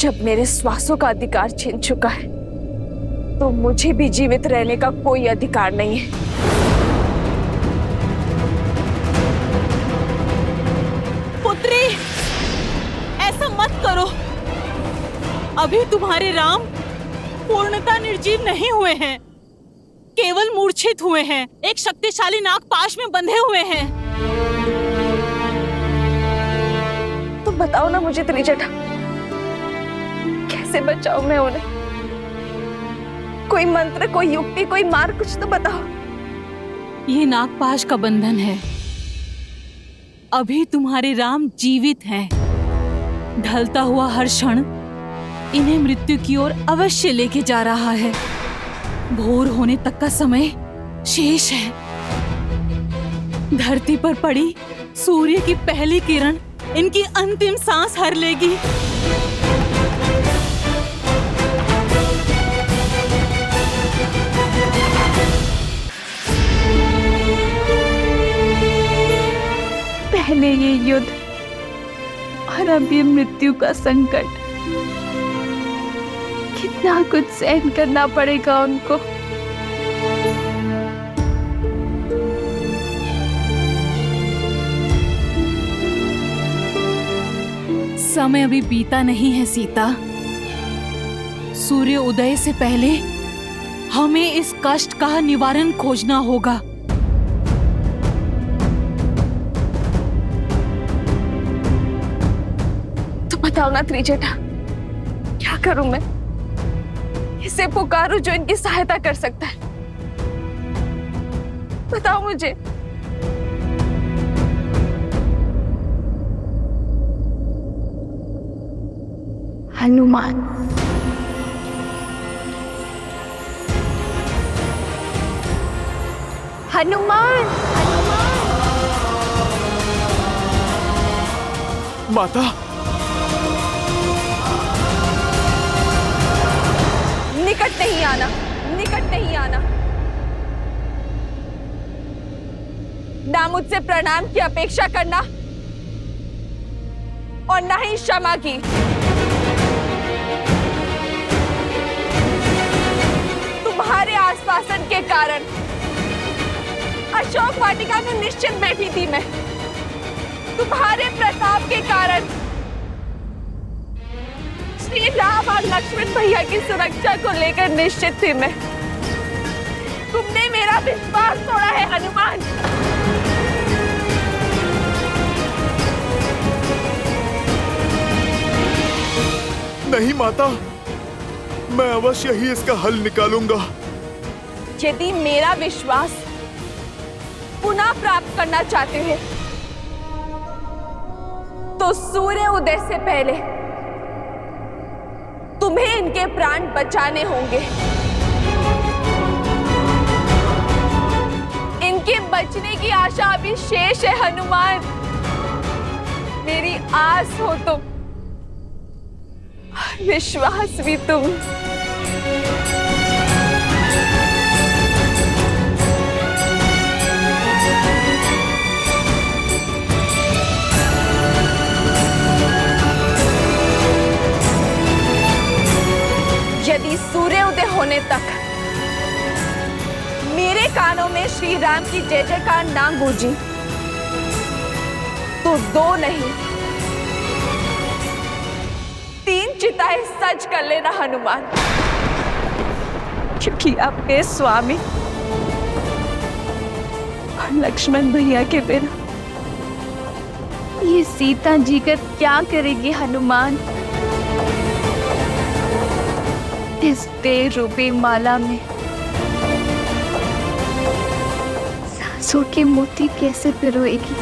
जब मेरे श्वासों का अधिकार छीन चुका है तो मुझे भी जीवित रहने का कोई अधिकार नहीं है। पुत्री, ऐसा मत करो। अभी तुम्हारे राम पूर्णतः निर्जीव नहीं हुए हैं, केवल मूर्छित हुए हैं, एक शक्तिशाली नागपाश में बंधे हुए हैं। तुम बताओ ना मुझे त्रिजटा, कैसे बचाऊं मैं उन्हें? कोई मंत्र, कोई युक्ति, कोई मार्ग, कुछ तो बताओ। ये नागपाश का बंधन है। अभी तुम्हारे राम जीवित हैं। ढलता हुआ हर क्षण इन्हें मृत्यु की ओर अवश्य लेके जा रहा है। भोर होने तक का समय शेष है। धरती पर पड़ी सूर्य की पहली किरण इनकी अंतिम सांस हर लेगी। पहले ये युद्ध और अब ये मृत्यु का संकट, कितना कुछ सहन करना पड़ेगा उनको। समय अभी बीता नहीं है सीता। सूर्य उदय से पहले हमें इस कष्ट का निवारण खोजना होगा। तो बताओ ना त्रिजटा, क्या करूं मैं? इसे पुकारूं जो इनकी सहायता कर सकता है। बताओ मुझे। हनुमान। हनुमान। माता, निकट नहीं आना, निकट नहीं आना। ना मुझसे प्रणाम की अपेक्षा करना और न ही क्षमा की। तुम्हारे आश्वासन के कारण अशोक वाटिका में निश्चित बैठी थी मैं। तुम्हारे प्रताप के कारण श्री राम और लक्ष्मण भैया की सुरक्षा को लेकर निश्चित थी मैं। तुमने मेरा विश्वास तोड़ा है हनुमान। नहीं माता, मैं अवश्य ही इसका हल निकालूंगा। यदि मेरा विश्वास पुनः प्राप्त करना चाहते हैं तो सूर्य उदय से पहले तुम्हें इनके प्राण बचाने होंगे। इनके बचने की आशा अभी शेष है हनुमान। मेरी आस हो तुम, विश्वास भी तुम। यदि सूर्योदय होने तक मेरे कानों में श्री राम की जय जयकार ना गूंजी तो 2 नहीं 3 चिताएं सच कर लेना हनुमान, क्योंकि आपके स्वामी और लक्ष्मण भैया के बिना ये सीता जी का क्या करेगी हनुमान। इस तेज रूपी माला में सांसों के मोती कैसे पिरोएगी।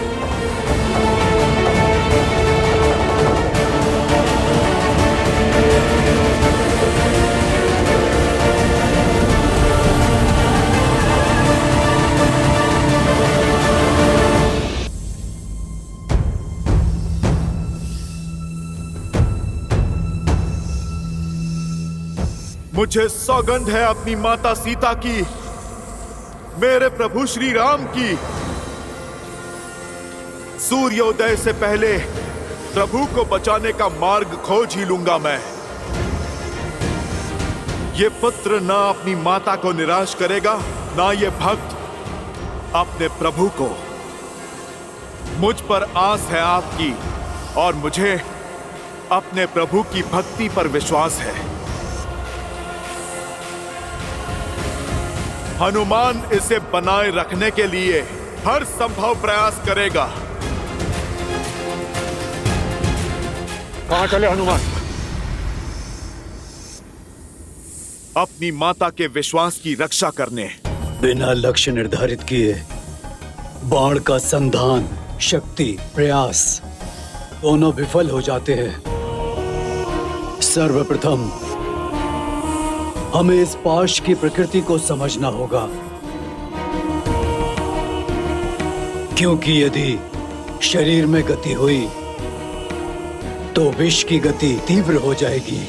मुझे सौगंध है अपनी माता सीता की, मेरे प्रभु श्री राम की। सूर्योदय से पहले प्रभु को बचाने का मार्ग खोज ही लूंगा मैं। ये पुत्र ना अपनी माता को निराश करेगा, ना ये भक्त अपने प्रभु को। मुझ पर आस है आपकी और मुझे अपने प्रभु की भक्ति पर विश्वास है। हनुमान इसे बनाए रखने के लिए हर संभव प्रयास करेगा। कहां चले हनुमान? अपनी माता के विश्वास की रक्षा करने। बिना लक्ष्य निर्धारित किए बाण का संधान, शक्ति, प्रयास दोनों विफल हो जाते हैं। सर्वप्रथम हमें इस पाश की प्रकृति को समझना होगा, क्योंकि यदि शरीर में गति हुई तो विष की गति तीव्र हो जाएगी।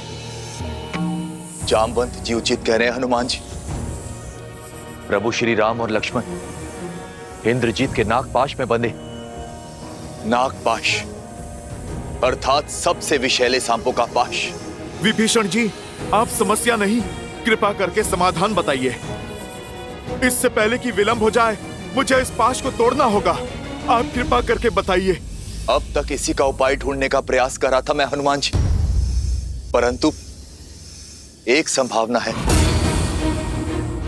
जामवंत जी उचित कह रहे हैं हनुमान जी। प्रभु श्री राम और लक्ष्मण इंद्रजीत के नागपाश में बंधे। नागपाश अर्थात सबसे विषैले सांपों का पाश। विभीषण जी, आप समस्या नहीं, कृपा करके समाधान बताइए। इससे पहले कि विलंब हो जाए, मुझे इस पाश को तोड़ना होगा। आप कृपा करके बताइए। अब तक इसी का उपाय ढूंढने का प्रयास कर रहा था मैं हनुमान जी, परंतु एक संभावना है।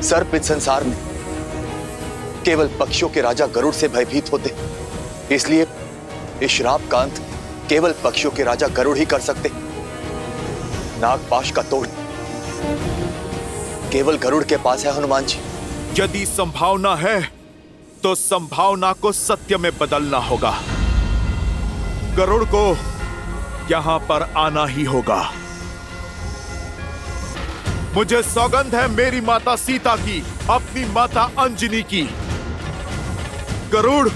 सर्प इस संसार में केवल पक्षियों के राजा गरुड़ से भयभीत होते, इसलिए इस श्राप का अंत केवल पक्षियों के राजा गरुड़ ही कर सकते। नागपाश का तोड़ केवल गरुड़ के पास है हनुमान जी। यदि संभावना है तो संभावना को सत्य में बदलना होगा। गरुड़ को यहां पर आना ही होगा। मुझे सौगंध है मेरी माता सीता की, अपनी माता अंजनी की। गरुड़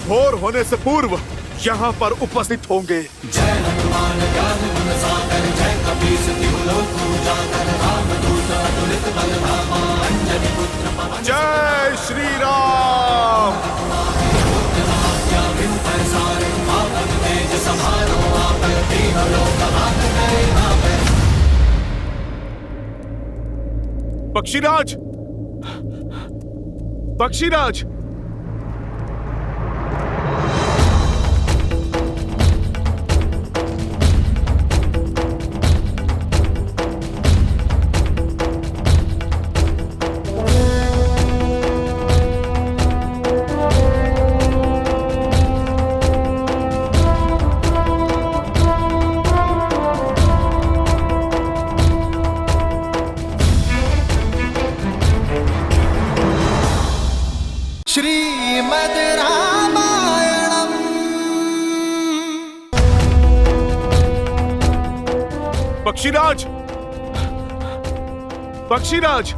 भोर होने से पूर्व यहां पर उपस्थित होंगे। जय हनुमान ज्ञान गुण सागर, जय कपीस तिहु लोक उजागर, रामदूत अतुलित बल धामा, अंजनी पुत्र पवन। जय श्री राम। तेज समारो आप पक्षीराज, पक्षीराज, श्रीमद् रामायणम्। पक्षीराज, पक्षीराज,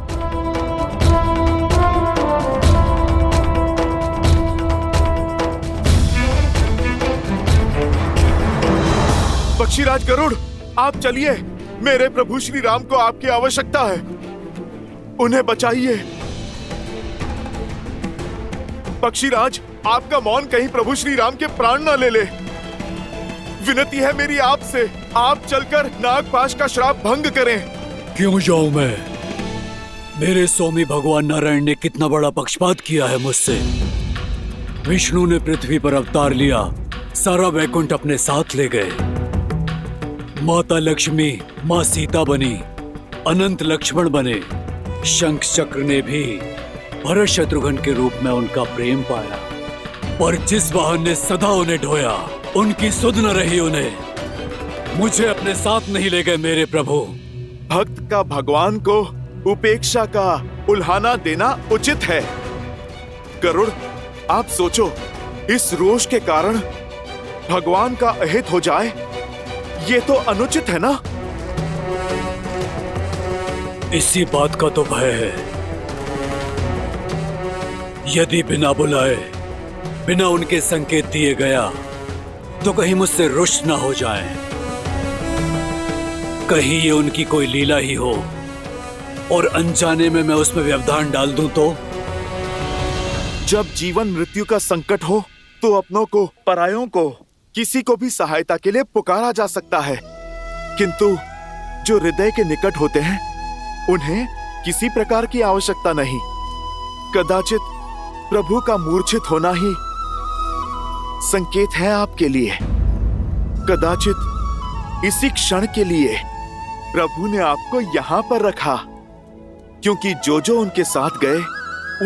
पक्षीराज गरुड़, आप चलिए। मेरे प्रभु श्री राम को आपकी आवश्यकता है, उन्हें बचाइए। पक्षीराज, आपका मौन कहीं प्रभु श्री राम के प्राण न ले ले। विनती है मेरी आपसे, आप चलकर नागपाश का श्राप भंग करें। क्यों जाऊं मैं? मेरे स्वामी भगवान नारायण ने कितना बड़ा पक्षपात किया है मुझसे। विष्णु ने पृथ्वी पर अवतार लिया, सारा वैकुंठ अपने साथ ले गए। माता लक्ष्मी माँ सीता बनी, अनंत लक्ष्मण बने। शंख चक्र ने भी भरत शत्रुघ्न के रूप में उनका प्रेम पाया, पर जिस वाहन ने सदा उन्हें ढोया, उनकी सुध न रही उन्हें। मुझे अपने साथ नहीं ले गए मेरे प्रभु। भक्त का भगवान को उपेक्षा का उल्हाना देना उचित है। गरुड़, आप सोचो, इस रोष के कारण भगवान का अहित हो जाए, ये तो अनुचित है ना? इसी बात का तो भय है। यदि बिना बुलाए, बिना उनके संकेत दिए गया, तो कहीं मुझसे रुष्ट ना हो जाए। कहीं ये उनकी कोई लीला ही हो और अनजाने में मैं उसमें व्यवधान डाल दूं तो? जब जीवन मृत्यु का संकट हो तो अपनों को, परायों को, किसी को भी सहायता के लिए पुकारा जा सकता है, किंतु जो हृदय के निकट होते हैं उन्हें किसी प्रकार की आवश्यकता नहीं। कदाचित प्रभु का मूर्छित होना ही संकेत है आपके लिए। कदाचित इसी क्षण के लिए प्रभु ने आपको यहाँ पर रखा, क्योंकि जो जो उनके साथ गए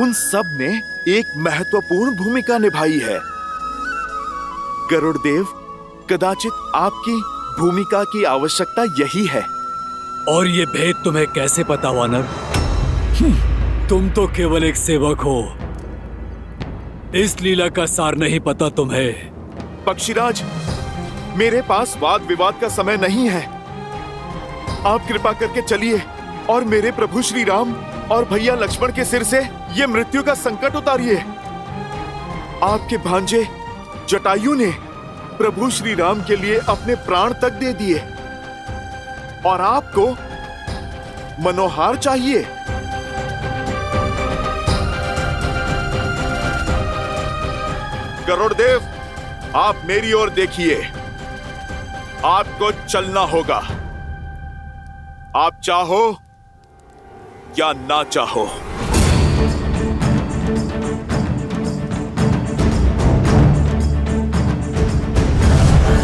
उन सब ने एक महत्वपूर्ण भूमिका निभाई है। गरुड़ देव, कदाचित आपकी भूमिका की आवश्यकता यही है। और ये भेद तुम्हें कैसे पता वानर? तुम तो केवल एक सेवक हो, इस लीला का सार नहीं पता तुम्हें। पक्षीराज, मेरे पास वाद विवाद का समय नहीं है। आप कृपा करके चलिए और मेरे प्रभु श्री राम और भैया लक्ष्मण के सिर से ये मृत्यु का संकट उतारिए। आपके भांजे जटायु ने प्रभु श्री राम के लिए अपने प्राण तक दे दिए, और आपको मनोहार चाहिए। गरुड़ देव, आप मेरी ओर देखिए। आपको चलना होगा, आप चाहो या ना चाहो।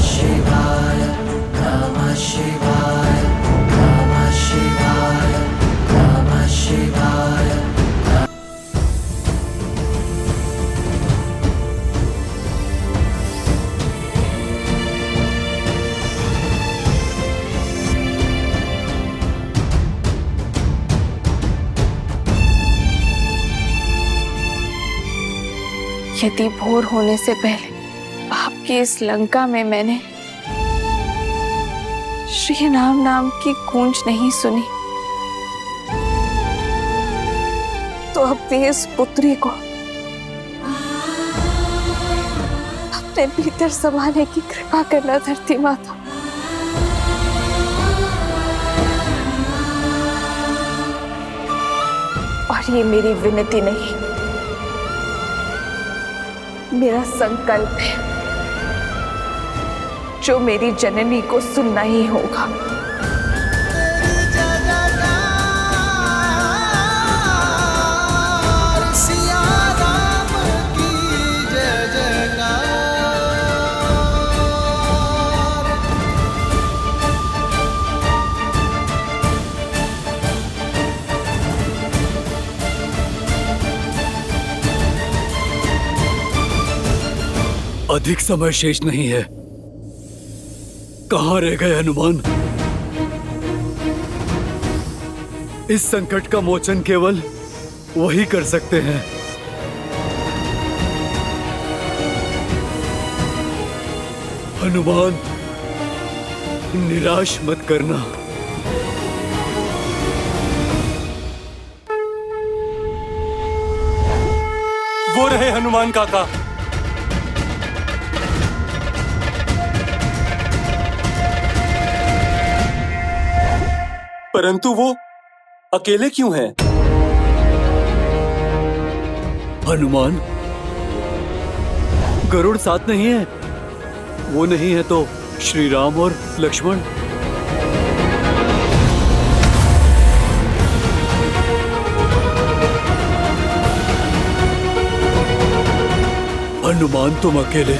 शिवाय नमः शिवाय नमः शिवाय नमः शिवाय। यदि भोर होने से पहले आपकी इस लंका में मैंने श्री राम नाम की गूंज नहीं सुनी, तो अपनी इस पुत्री को अपने भीतर समाने की कृपा करना धरती माता। और ये मेरी विनती नहीं, मेरा संकल्प है, जो मेरी जननी को सुनना ही होगा। अधिक समय शेष नहीं है। कहां रह गए हनुमान? इस संकट का मोचन केवल वही कर सकते हैं। हनुमान, निराश मत करना। वो रहे हनुमान काका। परंतु वो अकेले क्यों हैं? हनुमान, गरुड़ साथ नहीं है। वो नहीं है तो श्री राम और लक्ष्मण। हनुमान, तुम अकेले।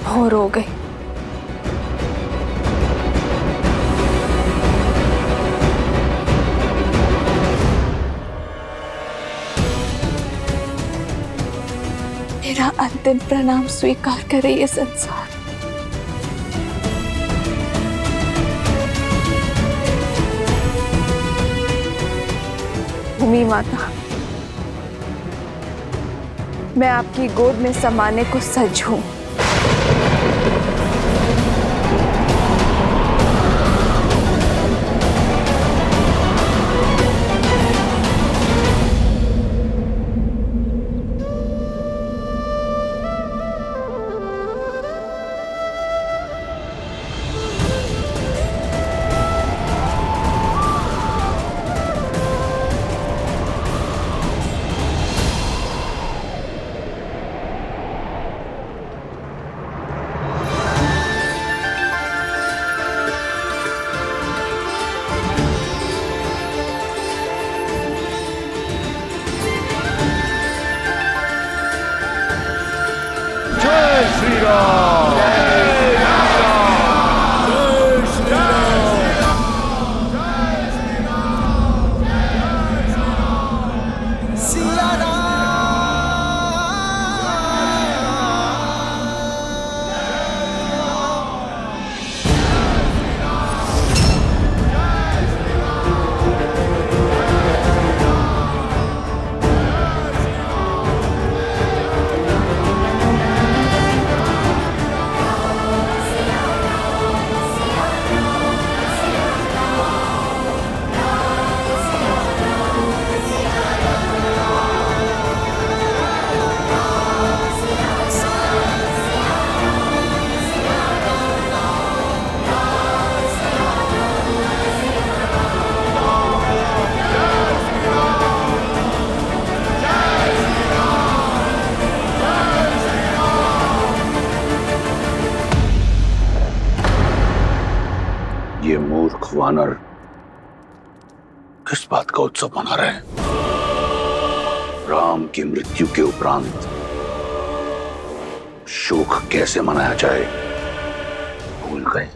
भोर हो गई। मेरा अंतिम प्रणाम स्वीकार करे ये संसार। भूमि माता, मैं आपकी गोद में समाने को सज्ज हूं। मूर्ख वानर किस बात का उत्सव मना रहे हैं? राम की मृत्यु के उपरांत शोक कैसे मनाया जाए भूल गए।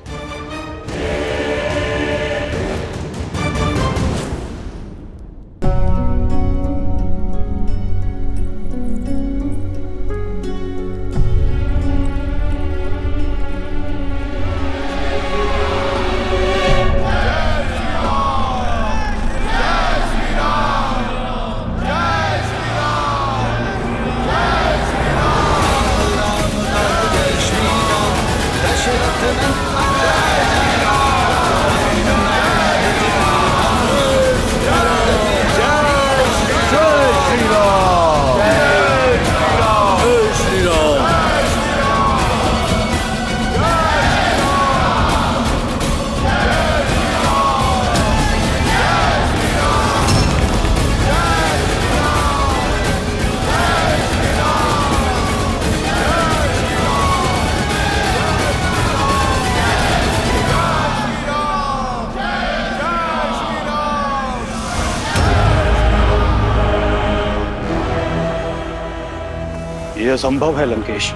यह असंभव है लंकेश।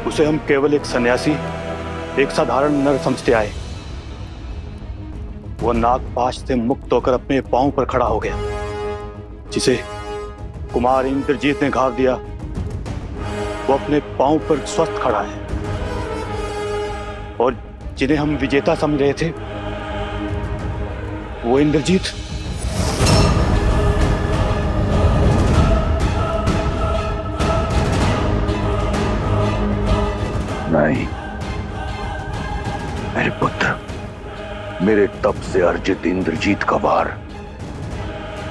उसे हम केवल एक सन्यासी, एक साधारण नर समझते आए। वह नागपाश से मुक्त होकर अपने पांव पर खड़ा हो गया। जिसे कुमार इंद्रजीत ने घाव दिया वो अपने पांव पर स्वस्थ खड़ा है, और जिन्हें हम विजेता समझ रहे थे वो इंद्रजीत नहीं मेरे पुत्र, मेरे तप से अर्जित इंद्रजीत का वार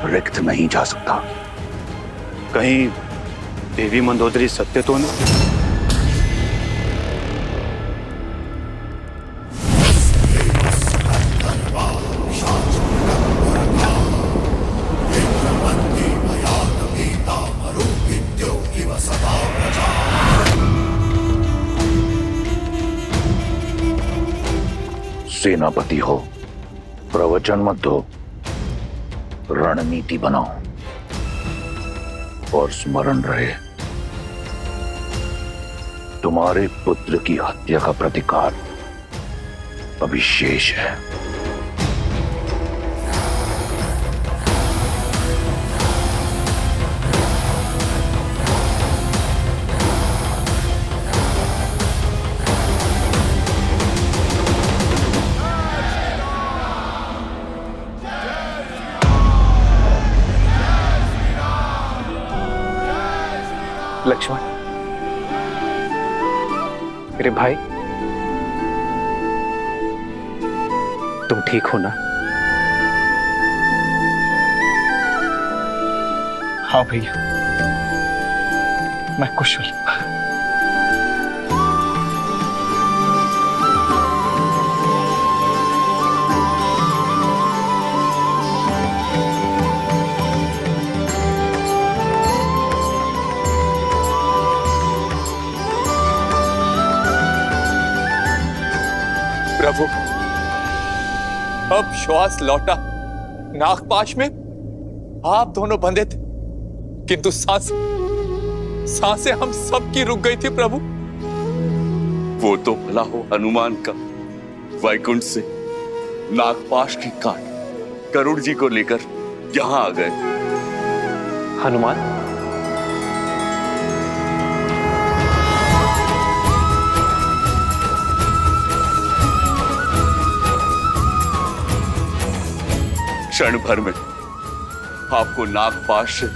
रिक्त नहीं जा सकता। कहीं देवी मंदोदरी सत्य तो नहीं? सेनापति हो, प्रवचन मत दो, रणनीति बनाओ। और स्मरण रहे, तुम्हारे पुत्र की हत्या का प्रतिकार अभी शेष है। लक्ष्मण, मेरे भाई, तुम ठीक हो ना? हाँ भैया, मैं कुशल। प्रभु, अब श्वास लौटा। नागपाश में आप दोनों बंधे थे, किंतु सांसें हम सबकी रुक गई थी प्रभु। वो तो भला हो हनुमान का वैकुंठ से नागपाश की काट गरुड़ जी को लेकर यहां आ गए। हनुमान? क्षण भर में आपको नागपाश से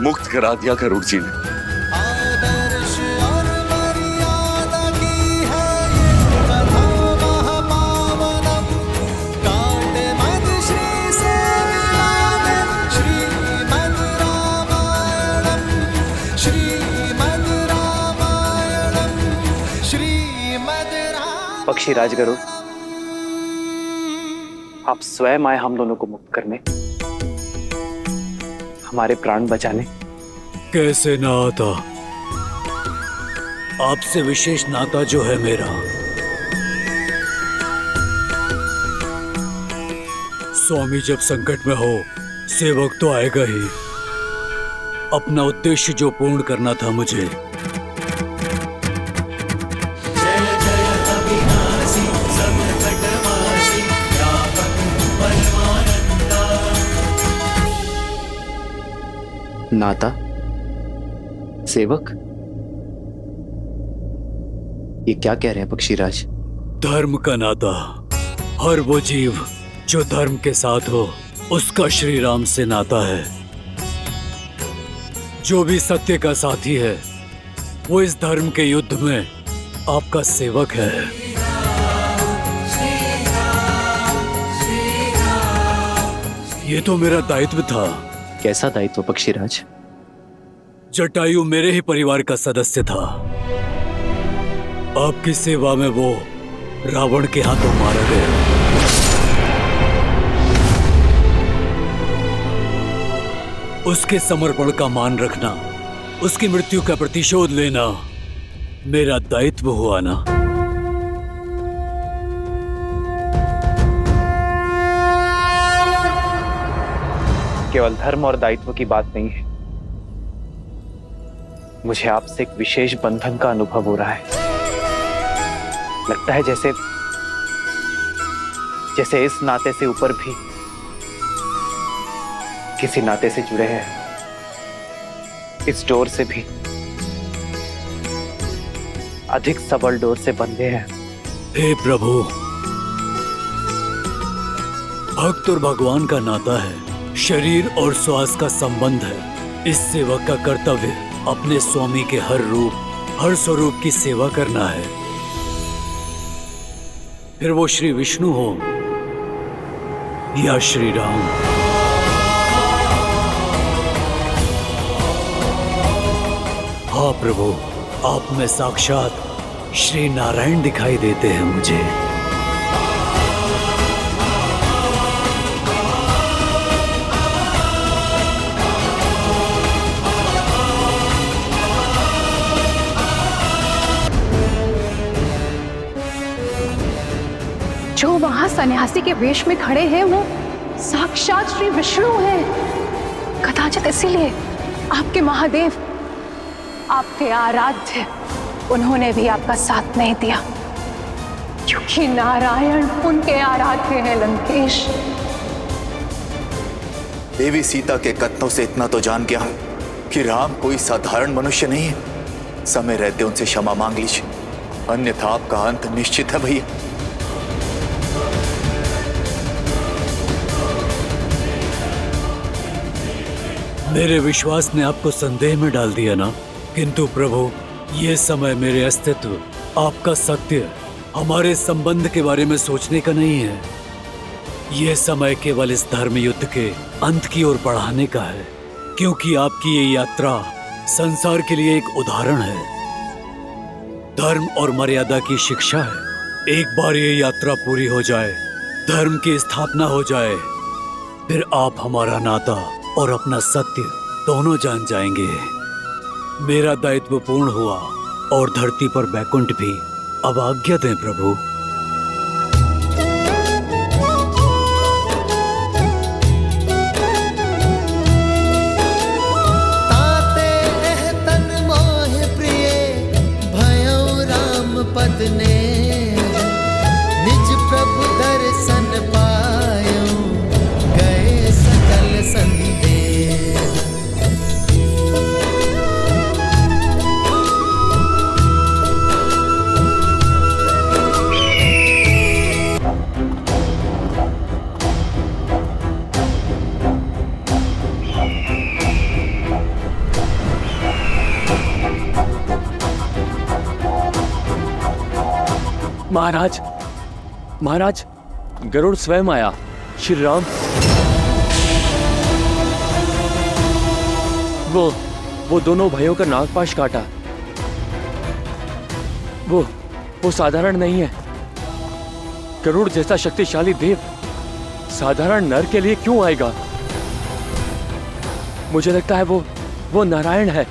मुक्त करा दिया गरुड़ जी ने। आदर्श और मर्यादा की है ये कथा महापावनम। कांटे मद श्री से मिलाने श्रीमद् रामायणम, श्रीमद् रामायणम, श्रीमद् रामायणम। पक्षी राजगरुड़, आप स्वयं आए हम दोनों को मुक्त करने, हमारे प्राण बचाने। कैसे ना आता? आपसे विशेष नाता जो है मेरा, स्वामी जब संकट में हो सेवक तो आएगा ही। अपना उद्देश्य जो पूर्ण करना था मुझे। नाता सेवक, ये क्या कह रहे हैं पक्षीराज? धर्म का नाता। हर वो जीव जो धर्म के साथ हो उसका श्री राम से नाता है। जो भी सत्य का साथी है वो इस धर्म के युद्ध में आपका सेवक है। ये तो मेरा दायित्व था। कैसा दायित्व पक्षीराज? जटायु मेरे ही परिवार का सदस्य था। आपकी सेवा में वो रावण के हाथों मारा गया। उसके समर्पण का मान रखना, उसकी मृत्यु का प्रतिशोध लेना मेरा दायित्व हुआ ना। केवल धर्म और दायित्व की बात नहीं है, मुझे आपसे एक विशेष बंधन का अनुभव हो रहा है। लगता है जैसे इस नाते से ऊपर भी किसी नाते से जुड़े हैं, इस डोर से भी अधिक सबल डोर से बंधे हैं। हे प्रभु, भक्त और भगवान का नाता है, शरीर और श्वास का संबंध है। इस सेवक का कर्तव्य अपने स्वामी के हर रूप, हर स्वरूप की सेवा करना है। फिर वो श्री विष्णु हो या श्री राम। हाँ प्रभु, आप में साक्षात श्री नारायण दिखाई देते हैं मुझे। जो वहां सन्यासी के वेश में खड़े हैं वो साक्षात श्री विष्णु हैं। कदाचित इसीलिए आपके महादेव, आपके आराध्य, उन्होंने भी आपका साथ नहीं दिया, क्योंकि नारायण उनके आराध्य हैं। लंकेश, देवी सीता के कथनों से इतना तो जान गया कि राम कोई साधारण मनुष्य नहीं है। समय रहते उनसे क्षमा मांग लीजिए, अन्यथा आपका अंत निश्चित है भैया। मेरे विश्वास ने आपको संदेह में डाल दिया ना? किंतु प्रभु, ये समय मेरे अस्तित्व, आपका सत्य, हमारे संबंध के बारे में सोचने का नहीं है। ये समय केवल इस धर्म युद्ध के अंत की ओर बढ़ाने का है, क्योंकि आपकी ये यात्रा संसार के लिए एक उदाहरण है, धर्म और मर्यादा की शिक्षा है। एक बार ये यात्रा पूरी हो जाए, धर्म की स्थापना हो जाए, फिर आप हमारा नाता और अपना सत्य दोनों जान जाएंगे। मेरा दायित्व पूर्ण हुआ और धरती पर बैकुंठ भी। अब आज्ञा दें प्रभु। ताते एह तन मोह प्रिय भयो राम पद ने, निज प्रभु दर्शन पायो गए सकल संदेह। महाराज, महाराज, गरुड़ स्वयं आया। श्री राम, वो दोनों भाइयों का नागपाश काटा। वो साधारण नहीं है। गरुड़ जैसा शक्तिशाली देव साधारण नर के लिए क्यों आएगा? मुझे लगता है वो नारायण है।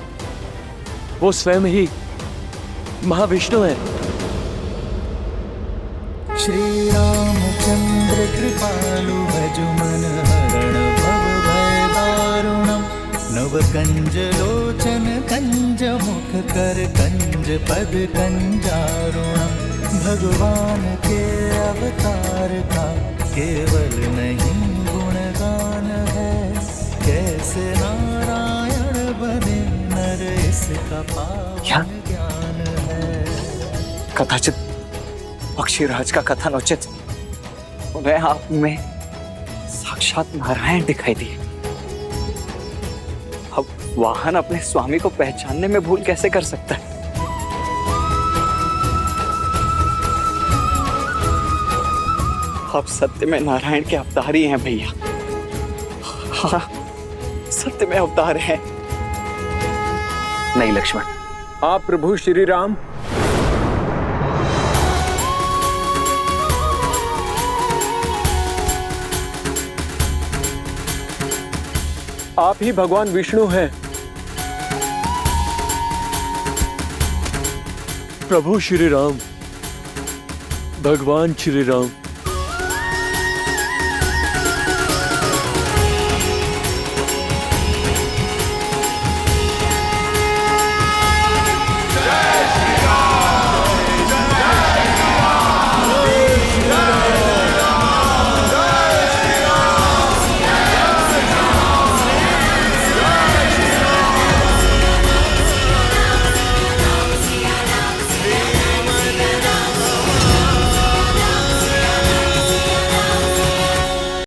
वो स्वयं ही महाविष्णु है। श्री रामचंद्र कृपालु भजु मन हरण भव भय दारुणम। नव कंज लोचन कंज मुख कर कंज पद कंजारुणम। भगवान के अवतार का केवल नहीं गुणगान है, कैसे नारायण बने नर इसका पावन ज्ञान है। कदाचित पक्षीराज का कथनोचित उन्हें आप में साक्षात नारायण दिखाई दिए। अब वाहन अपने स्वामी को पहचानने में भूल कैसे कर सकता है? आप सत्य में नारायण के अवतार ही हैं भैया। हाँ, सत्य में अवतार हैं। नहीं लक्ष्मण, आप प्रभु श्री राम आप ही भगवान विष्णु हैं। प्रभु श्री राम, भगवान श्री राम,